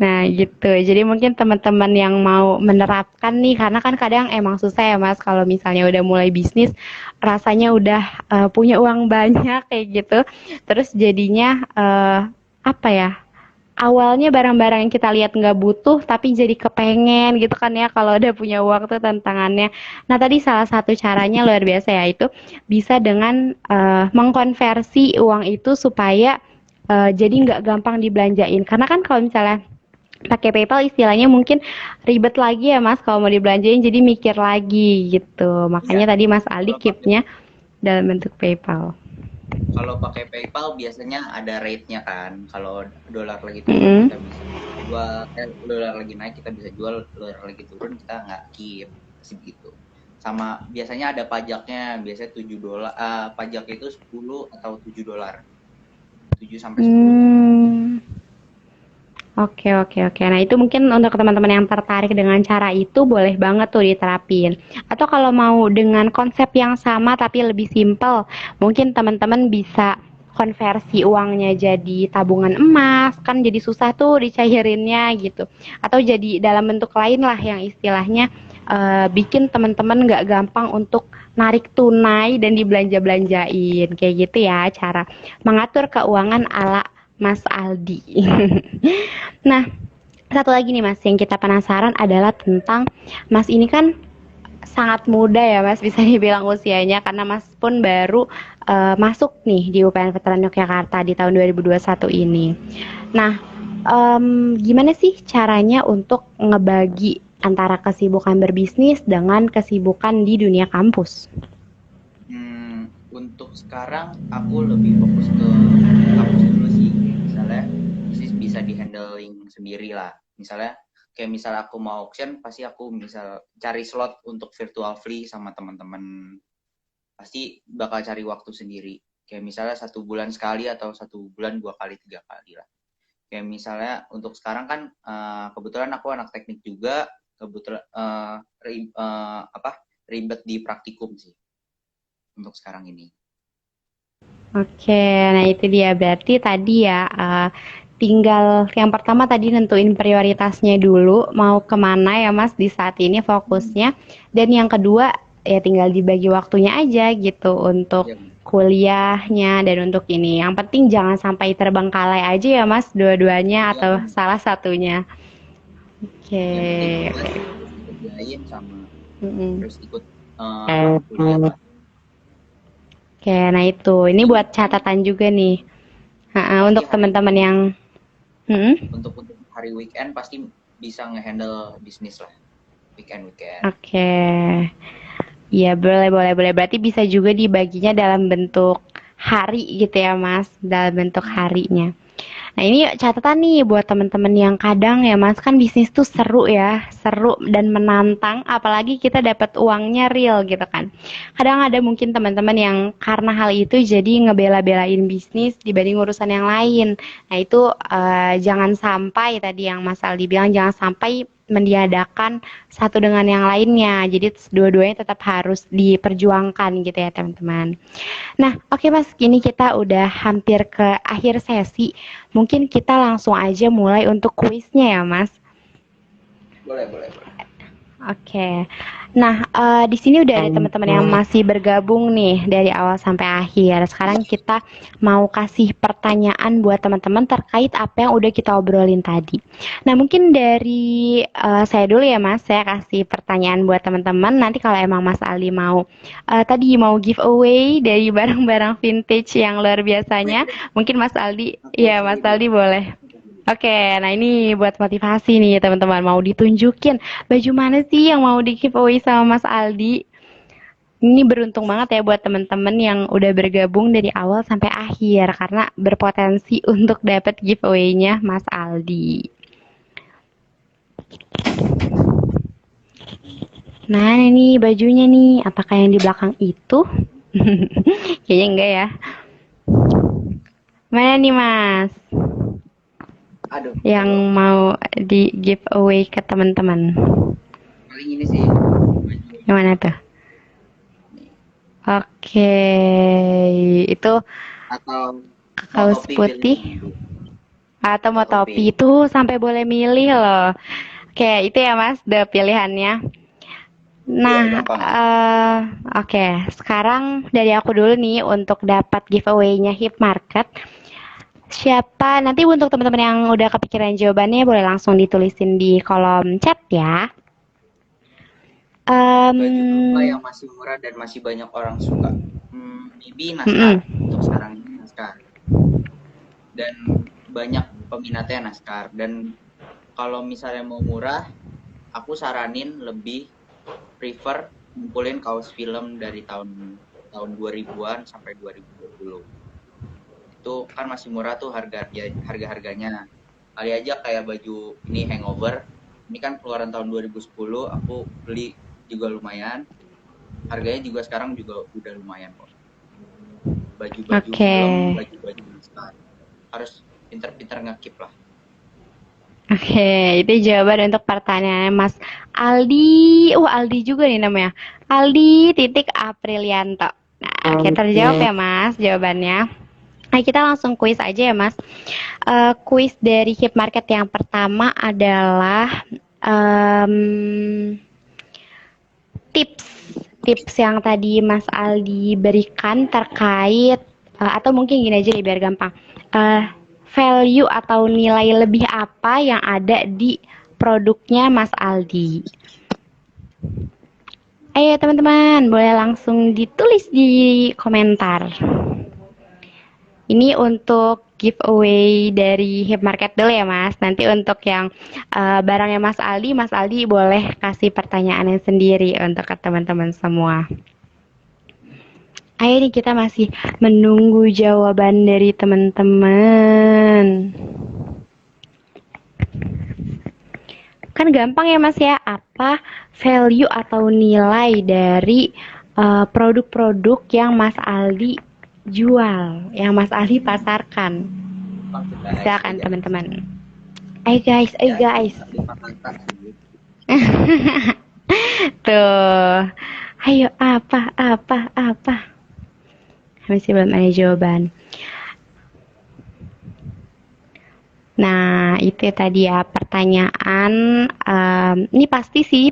Nah, gitu. Jadi mungkin teman-teman yang mau menerapkan nih, karena kan kadang emang susah ya Mas, kalau misalnya udah mulai bisnis, rasanya udah punya uang banyak kayak gitu. Terus jadinya apa ya? Awalnya barang-barang yang kita lihat nggak butuh, tapi jadi kepengen gitu kan ya kalau udah punya uang tuh tantangannya. Nah, tadi salah satu caranya luar biasa ya itu bisa dengan mengkonversi uang itu supaya jadi nggak gampang dibelanjain. Karena kan kalau misalnya pakai PayPal istilahnya mungkin ribet lagi ya Mas kalau mau dibelanjain jadi mikir lagi gitu. Iya. Makanya tadi Mas Aldi Kalau pakai keep-nya dalam bentuk PayPal. kalau pakai PayPal biasanya ada rate-nya kan. Kalau dolar lagi turun Mm-mm. kita bisa jual, dolar lagi naik kita bisa jual, dolar lagi turun kita nggak keep segitu. Sama biasanya ada pajaknya, biasanya $7, pajak itu 10 atau $7. 7 sampai 10 lah. Hmm, Oke, oke, oke. Nah, itu mungkin untuk teman-teman yang tertarik dengan cara itu boleh banget tuh diterapin. Atau kalau mau dengan konsep yang sama tapi lebih simpel, mungkin teman-teman bisa konversi uangnya jadi tabungan emas, kan jadi susah tuh dicairinnya gitu. Atau jadi dalam bentuk lain lah yang istilahnya bikin teman-teman nggak gampang untuk narik tunai dan dibelanja-belanjain. Kayak gitu ya cara mengatur keuangan ala Mas Aldi. Nah, satu lagi nih Mas, yang kita penasaran adalah tentang Mas ini kan sangat muda ya Mas, bisa dibilang usianya karena Mas pun baru masuk nih di UPN Veteran Yogyakarta di tahun 2021 ini. Nah, gimana sih caranya untuk ngebagi antara kesibukan berbisnis dengan kesibukan di dunia kampus? Untuk sekarang aku lebih fokus ke kampus dulu sih. Misalnya bisnis bisa di-handling sendiri lah. Misalnya kayak misal aku mau auction, pasti aku misal cari slot untuk virtual free sama teman-teman. Pasti bakal cari waktu sendiri. Kayak misalnya 1 bulan sekali atau 1 bulan 2 kali 3 kali lah. Kayak misalnya untuk sekarang kan kebetulan aku anak teknik juga, kebetulan ribet di praktikum sih untuk sekarang ini. Oke, nah itu dia berarti tadi ya tinggal yang pertama tadi nentuin prioritasnya dulu mau kemana ya Mas di saat ini fokusnya dan yang kedua ya tinggal dibagi waktunya aja gitu untuk Ya, kuliahnya dan untuk ini. Yang penting jangan sampai terbengkalai aja ya Mas dua-duanya ya atau benar. salah satunya. Yang penting Oke, tugas oke. harus dikerjain sama Mm-mm. terus ikut kuliah lah. Oke, nah itu ini Nanti buat kan catatan juga nih. nanti Untuk teman-teman yang mm. untuk hari weekend pasti bisa ngehandle bisnis lah weekend weekend. Oke. Iya, boleh, boleh, boleh. Berarti bisa juga dibaginya dalam bentuk hari gitu ya, Mas. Dalam bentuk Hmm. harinya. Nah, ini catatan nih buat teman-teman yang kadang ya, Mas, kan bisnis tuh seru ya, seru dan menantang, apalagi kita dapat uangnya real gitu kan. Kadang ada mungkin teman-teman yang karena hal itu jadi ngebela-belain bisnis dibanding urusan yang lain. Nah, itu jangan sampai tadi yang Mas Aldi bilang, jangan sampai mendiadakan satu dengan yang lainnya. Jadi dua-duanya tetap harus diperjuangkan gitu ya, teman-teman. Nah, oke Mas, kini kita udah hampir ke akhir sesi. Mungkin kita langsung aja mulai untuk kuisnya ya, Mas. Boleh, boleh, boleh. Oke. Nah, di sini udah ada teman-teman yang masih bergabung nih dari awal sampai akhir. Sekarang kita mau kasih pertanyaan buat teman-teman terkait apa yang udah kita obrolin tadi. Nah, mungkin dari saya dulu ya, Mas. Saya kasih pertanyaan buat teman-teman. Nanti kalau emang Mas Ali mau tadi mau giveaway dari barang-barang vintage yang luar biasanya, mungkin Mas Aldi, Aku ya Mas ready Aldi lah. boleh. Oke, nah ini buat motivasi nih teman-teman. Mau ditunjukin baju mana sih yang mau di giveaway sama Mas Aldi? Ini beruntung banget ya buat teman-teman yang udah bergabung dari awal sampai akhir karena berpotensi untuk dapat giveaway-nya Mas Aldi. Nah, ini bajunya nih. Apakah yang di belakang itu? Kayaknya enggak ya. Mana nih Mas? Aduh, Yang kalau mau di giveaway ke teman-teman. paling ini sih baju Yang mana tuh? nih. Oke, itu Atau mau kaos topi putih pilihan nanti. atau Atau mau topi. topi itu sampai boleh milih loh. Oke, itu ya Mas, the pilihannya. Iya, Nah, gampang. oke, sekarang dari aku dulu nih untuk dapat giveaway-nya Hip Market. Siapa nanti untuk teman-teman yang udah kepikiran jawabannya boleh langsung ditulisin di kolom chat ya. Baju apa Um, yang masih murah dan masih banyak orang suka? Maybe Naskar. mm-mm. Untuk sekarang ini Naskar. Dan banyak peminatnya Naskar. Dan kalau misalnya mau murah, aku saranin lebih prefer ngumpulin kaos film dari tahun tahun 2000-an sampai 2020. Itu kan masih murah tuh harga-harganya. Kali aja kayak baju ini Hangover. Ini kan keluaran tahun 2010, aku beli juga lumayan. Harganya juga sekarang juga udah lumayan kok. Baju-baju Oke. film, baju-baju Naskar. Harus pinter-pinter ngekip lah. Oke, itu jawaban untuk pertanyaannya Mas Aldi. Aldi juga nih namanya. Aldi titik Aprilianto. Nah, oke terjawab ya Mas jawabannya. Nah, kita langsung kuis aja ya Mas. Kuis dari Hip Market yang pertama adalah tips tips yang tadi Mas Aldi berikan terkait atau mungkin gini aja nih biar gampang. Eh, Value atau nilai lebih apa yang ada di produknya Mas Aldi? Ayo teman-teman, boleh langsung ditulis di komentar. Ini untuk giveaway dari Hip Market dulu ya Mas. Nanti untuk yang barangnya Mas Aldi boleh kasih pertanyaannya sendiri untuk ke teman-teman semua. Ayo nih kita masih menunggu jawaban dari teman-teman. Kan gampang ya Mas ya, apa value atau nilai dari produk-produk yang Mas Aldi jual, yang Mas Aldi pasarkan. Silakan teman-teman. Ayo guys, ayo guys. Tuh. Ayo apa? Masih belum ada jawaban. Nah, itu tadi ya pertanyaan. Ini pasti sih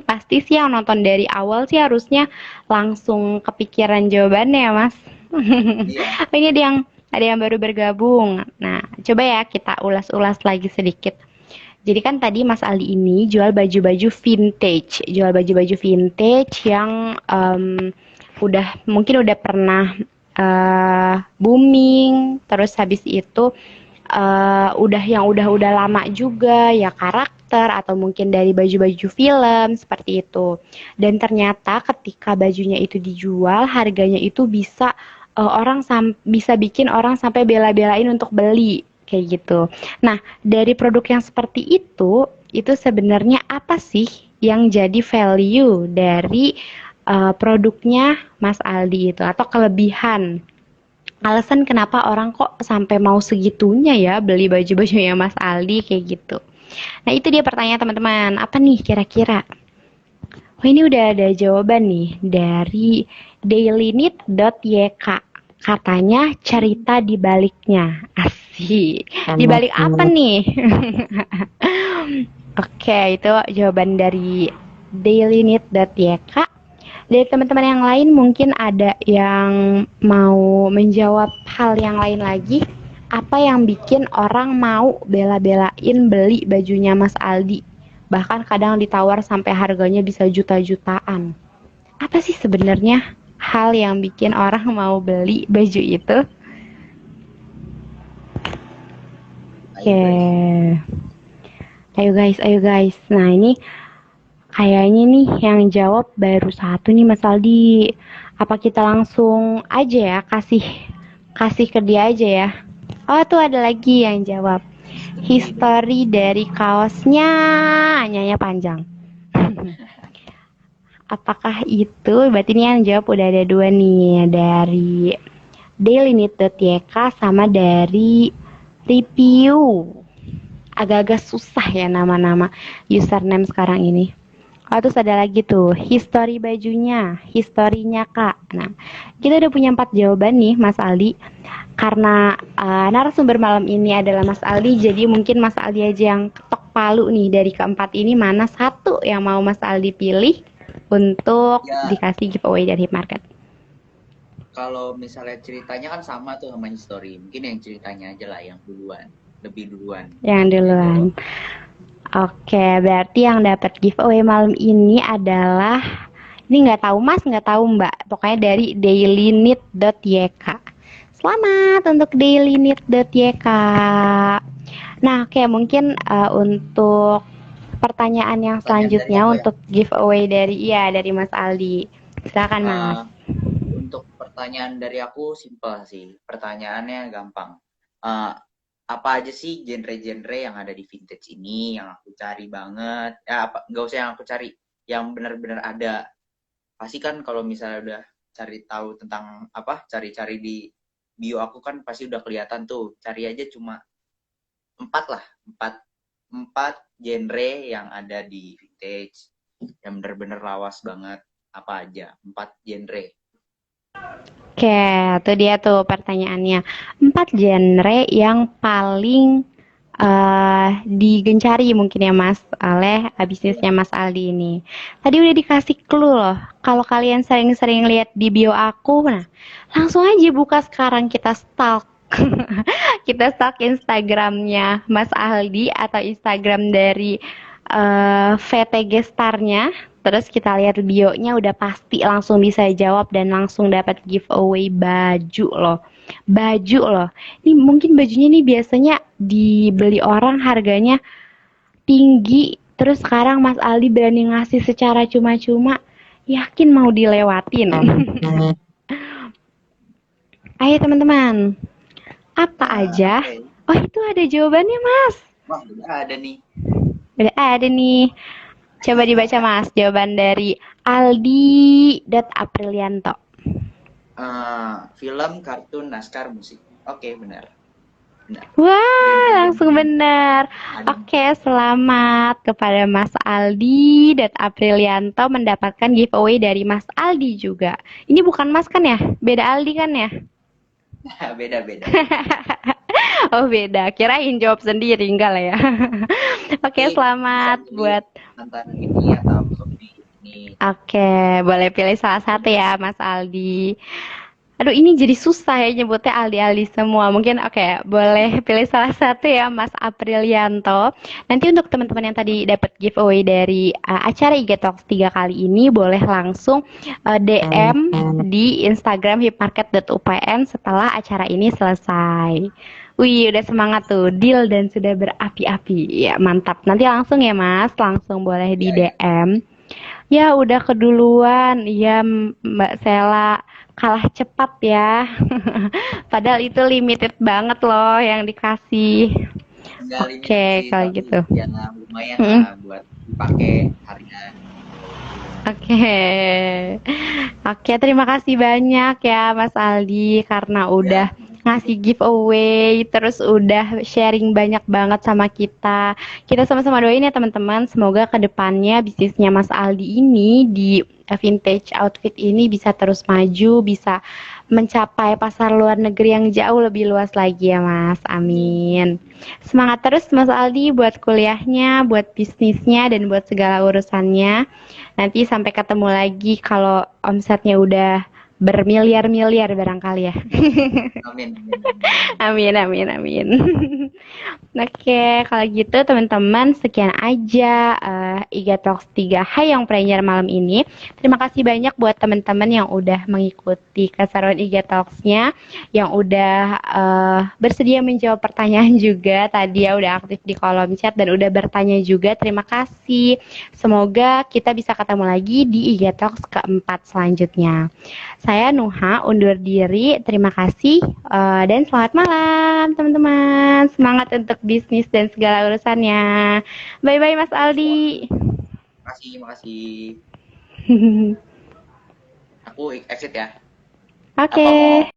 yang nonton dari awal sih harusnya langsung kepikiran jawabannya ya, Mas. Iya. Oh, ini ada yang baru bergabung. Nah, coba ya kita ulas-ulas lagi sedikit. Jadi kan tadi Mas Aldi ini jual baju-baju vintage yang mungkin udah pernah booming, terus habis itu udah lama juga ya karakter atau mungkin dari baju-baju film seperti itu. Dan ternyata ketika bajunya itu dijual, harganya itu bisa bisa bikin orang sampai bela-belain untuk beli kayak gitu. Nah, dari produk yang seperti itu sebenarnya apa sih yang jadi value dari produknya Mas Aldi itu atau kelebihan alasan kenapa orang kok sampai mau segitunya ya beli baju-bajunya Mas Aldi kayak gitu. Nah itu dia pertanyaan teman-teman. Apa nih kira-kira? Oh ini udah ada jawaban nih dari dailyneed.yk. Katanya cerita di baliknya. Asik. Di balik apa nih? Oke, itu jawaban dari dailyneed.yk. Dari teman-teman yang lain mungkin ada yang mau menjawab hal yang lain lagi. Apa yang bikin orang mau bela-belain beli bajunya Mas Aldi? Bahkan kadang ditawar sampai harganya bisa juta-jutaan. Apa sih sebenarnya hal yang bikin orang mau beli baju itu? Oke. Ayo guys. Nah ini kayaknya nih yang jawab baru satu nih Mas Aldi. Apa kita langsung aja ya kasih ke dia aja ya. Oh tuh ada lagi yang jawab. History dari kaosnya hanya panjang. Apakah itu? Berarti ini yang jawab udah ada dua nih dari dailyneed.yk sama dari review. Agak-agak susah ya nama-nama username sekarang ini. Oh, terus ada lagi tuh, history bajunya, historinya Kak. Nah, kita udah punya 4 jawaban nih, Mas Aldi. Karena narasumber malam ini adalah Mas Aldi, jadi mungkin Mas Aldi aja yang ketok palu nih dari keempat ini mana satu yang mau Mas Aldi pilih untuk Ya, dikasih giveaway dari Hip Market. kalau misalnya ceritanya kan sama tuh sama history. Mungkin yang ceritanya aja lah yang duluan, lebih duluan. Yang duluan. Oke, berarti yang dapat giveaway malam ini adalah ini nggak tahu Mas, nggak tahu Mbak. Pokoknya dari dailyneed.yk. Selamat untuk dailyneed.yk. Nah, oke mungkin untuk pertanyaan yang selanjutnya Dari untuk giveaway dari Mas Aldi. Silakan Mas. Untuk pertanyaan dari aku simpel sih. Pertanyaannya gampang. Uh, apa aja sih genre-genre yang ada di vintage ini yang aku cari banget? Ya, nggak usah yang aku cari, yang benar-benar ada. Pasti kan kalau misalnya udah cari tahu tentang cari-cari di bio aku kan pasti udah kelihatan tuh. Cari aja cuma 4 lah, 4 4 genre yang ada di vintage yang bener-bener lawas banget. Apa aja? 4 genre. Oke, tuh dia tuh pertanyaannya. 4 genre yang paling digencari mungkin ya Mas oleh bisnisnya Mas Aldi ini. Tadi udah dikasih clue loh. Kalau kalian sering-sering lihat di bio aku, nah langsung aja buka sekarang kita stalk. Kita stalk Instagramnya Mas Aldi atau Instagram dari VTG Starnya. Terus kita lihat bio-nya udah pasti langsung bisa jawab dan langsung dapat giveaway baju loh. Baju loh. Ini mungkin bajunya nih biasanya dibeli orang harganya tinggi. Terus sekarang Mas Aldi berani ngasih secara cuma-cuma. Yakin mau dilewatin. Ayo teman-teman. Apa aja? Oke. Oh itu ada jawabannya Mas. Wah, udah ada nih. Udah ada nih. Coba dibaca Mas, jawaban dari Aldi.Aprilianto. Film, kartun, naskah, musik. Oke, benar. Benar. Wah, langsung Genre-genre benar. ada. Oke, selamat kepada Mas Aldi dan Aprilianto mendapatkan giveaway dari Mas Aldi juga. Ini bukan Mas kan ya? Beda Aldi kan ya? Beda-beda. Oh beda, kirain jawab sendiri, enggak lah ya. Oke, Bisa selamat milih buat. antara ini atau ini. Oke, boleh pilih salah satu ya Mas Aldi. Aduh, ini jadi susah ya nyebutnya Aldi-Aldi semua. Mungkin oke, boleh pilih salah satu ya Mas Aprilianto. Nanti untuk teman-teman yang tadi dapat giveaway dari acara IG Talks 3 kali ini, boleh langsung DM di Instagram hipmarket.upn setelah acara ini selesai. Wih, udah semangat tuh, deal dan sudah berapi-api. Ya, mantap. Nanti langsung ya Mas, langsung boleh di Ya, ya. DM. Ya, udah keduluan. Iya, Mbak Sela. Kalah cepat ya. Padahal itu limited banget loh yang dikasih. Enggak limited Oke, sih, kalau tapi gitu. ya lumayan Mm. lah buat dipakai harian. Oke. Oke, terima kasih banyak ya Mas Aldi karena Ya, udah ngasih giveaway, terus udah sharing banyak banget sama kita. Kita sama-sama doain ya teman-teman, semoga kedepannya bisnisnya Mas Aldi ini di vintage outfit ini bisa terus maju, bisa mencapai pasar luar negeri yang jauh lebih luas lagi ya Mas. Amin. Semangat terus Mas Aldi buat kuliahnya, buat bisnisnya, dan buat segala urusannya. Nanti sampai ketemu lagi kalau omsetnya udah bermiliar-miliar barangkali ya. amin, amin, amin. Amin, amin, amin. Oke, kalau gitu teman-teman sekian aja IGA Talks 3 Hai yang Prenyer malam ini. Terima kasih banyak buat teman-teman yang udah mengikuti keseruan IGA Talks-nya, yang udah bersedia menjawab pertanyaan juga. Tadi ya udah aktif di kolom chat dan udah bertanya juga. Terima kasih. Semoga kita bisa ketemu lagi di IGA Talks keempat selanjutnya. Saya Nuha undur diri. Terima kasih dan selamat malam teman-teman. Semangat untuk bisnis dan segala urusannya. Bye-bye Mas Aldi. Makasih, makasih. Aku exit ya. Oke. Apa mau